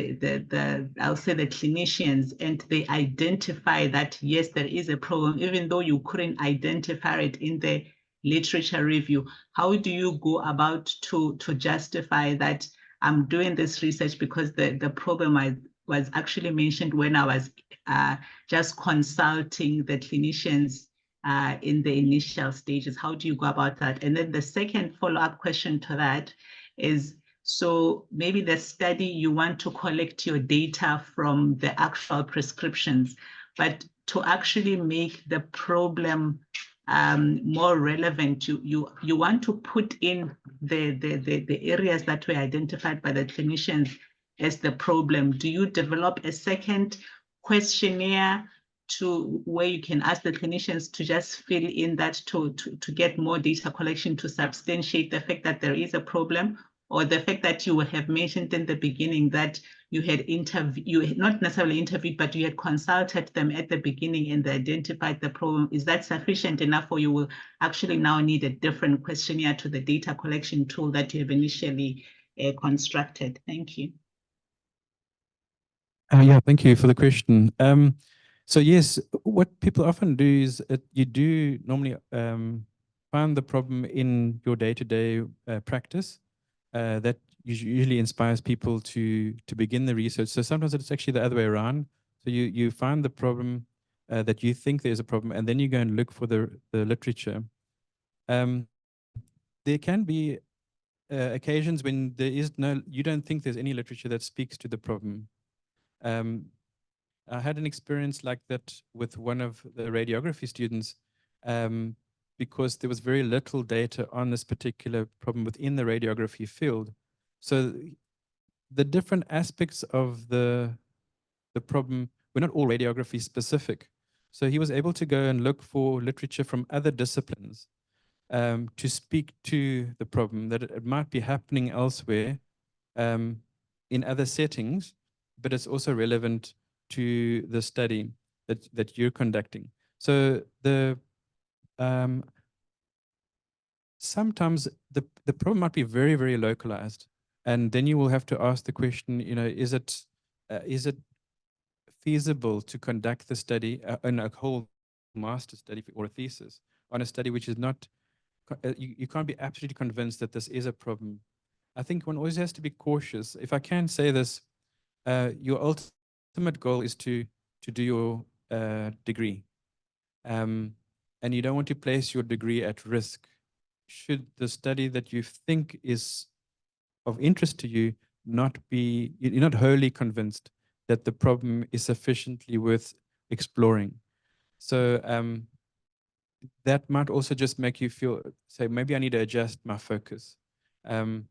I'll say the clinicians, and they identify that yes, there is a problem, even though you couldn't identify it in the literature review, how do you go about to justify that I'm doing this research because the problem was actually mentioned when I was just consulting the clinicians in the initial stages? How do you go about that? And then the second follow-up question to that is, so maybe the study, you want to collect your data from the actual prescriptions, but to actually make the problem more relevant, you want to put in the areas that were identified by the clinicians as the problem. Do you develop a second questionnaire to where you can ask the clinicians to just fill in that to get more data collection to substantiate the fact that there is a problem, or the fact that you have mentioned in the beginning that you had not necessarily interviewed, but you had consulted them at the beginning and they identified the problem? Is that sufficient enough, or you will actually now need a different questionnaire to the data collection tool that you have initially constructed? Thank you. Yeah, thank you for the question. So yes, what people often do is you do normally find the problem in your day-to-day practice that usually inspires people to begin the research. So sometimes it's actually the other way around. So you find the problem that you think there's a problem, and then you go and look for the literature. There can be occasions when you don't think there's any literature that speaks to the problem. I had an experience like that with one of the radiography students because there was very little data on this particular problem within the radiography field. So the different aspects of the problem were not all radiography specific. So he was able to go and look for literature from other disciplines to speak to the problem, that it might be happening elsewhere in other settings, but it's also relevant to the study that you're conducting. So sometimes the problem might be very, very localized, and then you will have to ask the question, is it feasible to conduct the study in a whole master study or a thesis on a study which is not, you can't be absolutely convinced that this is a problem. I think one always has to be cautious. If I can say this, your ultimate goal is to do your degree. And you don't want to place your degree at risk. Should the study that you think is of interest to you not be, you're not wholly convinced that the problem is sufficiently worth exploring. So that might also just make you feel, say, maybe I need to adjust my focus. When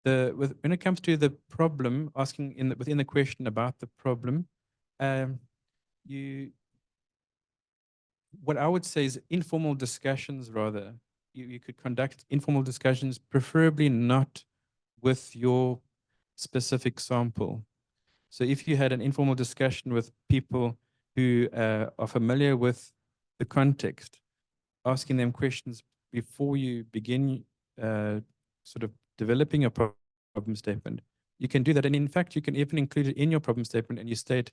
it comes to the problem, asking within the question about the problem, what I would say is informal discussions rather. You could conduct informal discussions, preferably not with your specific sample. So if you had an informal discussion with people who are familiar with the context, asking them questions before you begin sort of developing a problem statement, you can do that. And in fact, you can even include it in your problem statement, and you state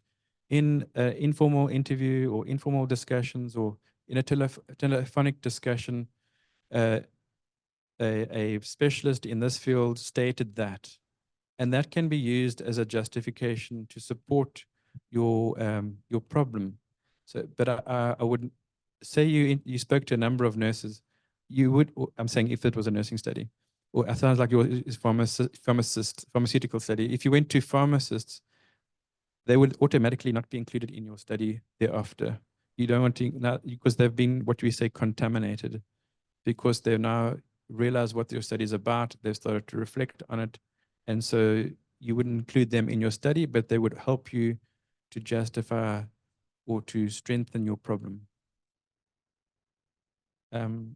in an informal interview or informal discussions or in a telephonic discussion, a specialist in this field stated that. And that can be used as a justification to support your problem. So, but I would say you spoke to a number of nurses. You would, I'm saying if it was a nursing study, or it sounds like yours pharmaceutical study. If you went to pharmacists, they would automatically not be included in your study thereafter. You don't want to, because they've been, what we say, contaminated, because they've now realized what your study is about. They've started to reflect on it. And so you wouldn't include them in your study, but they would help you to justify or to strengthen your problem. I don't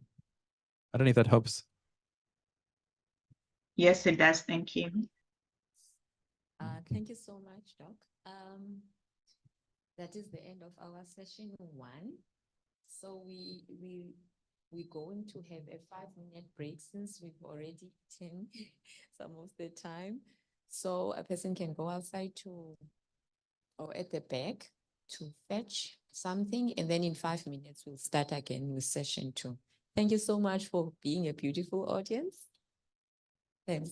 know if that helps. Yes, it does. Thank you. Thank you so much, Doc. That is the end of our session 1. So we're going to have a 5-minute break since we've already eaten some of the time. So a person can go outside or at the back to fetch something. And then in 5 minutes, we'll start again with session 2. Thank you so much for being a beautiful audience. Thanks.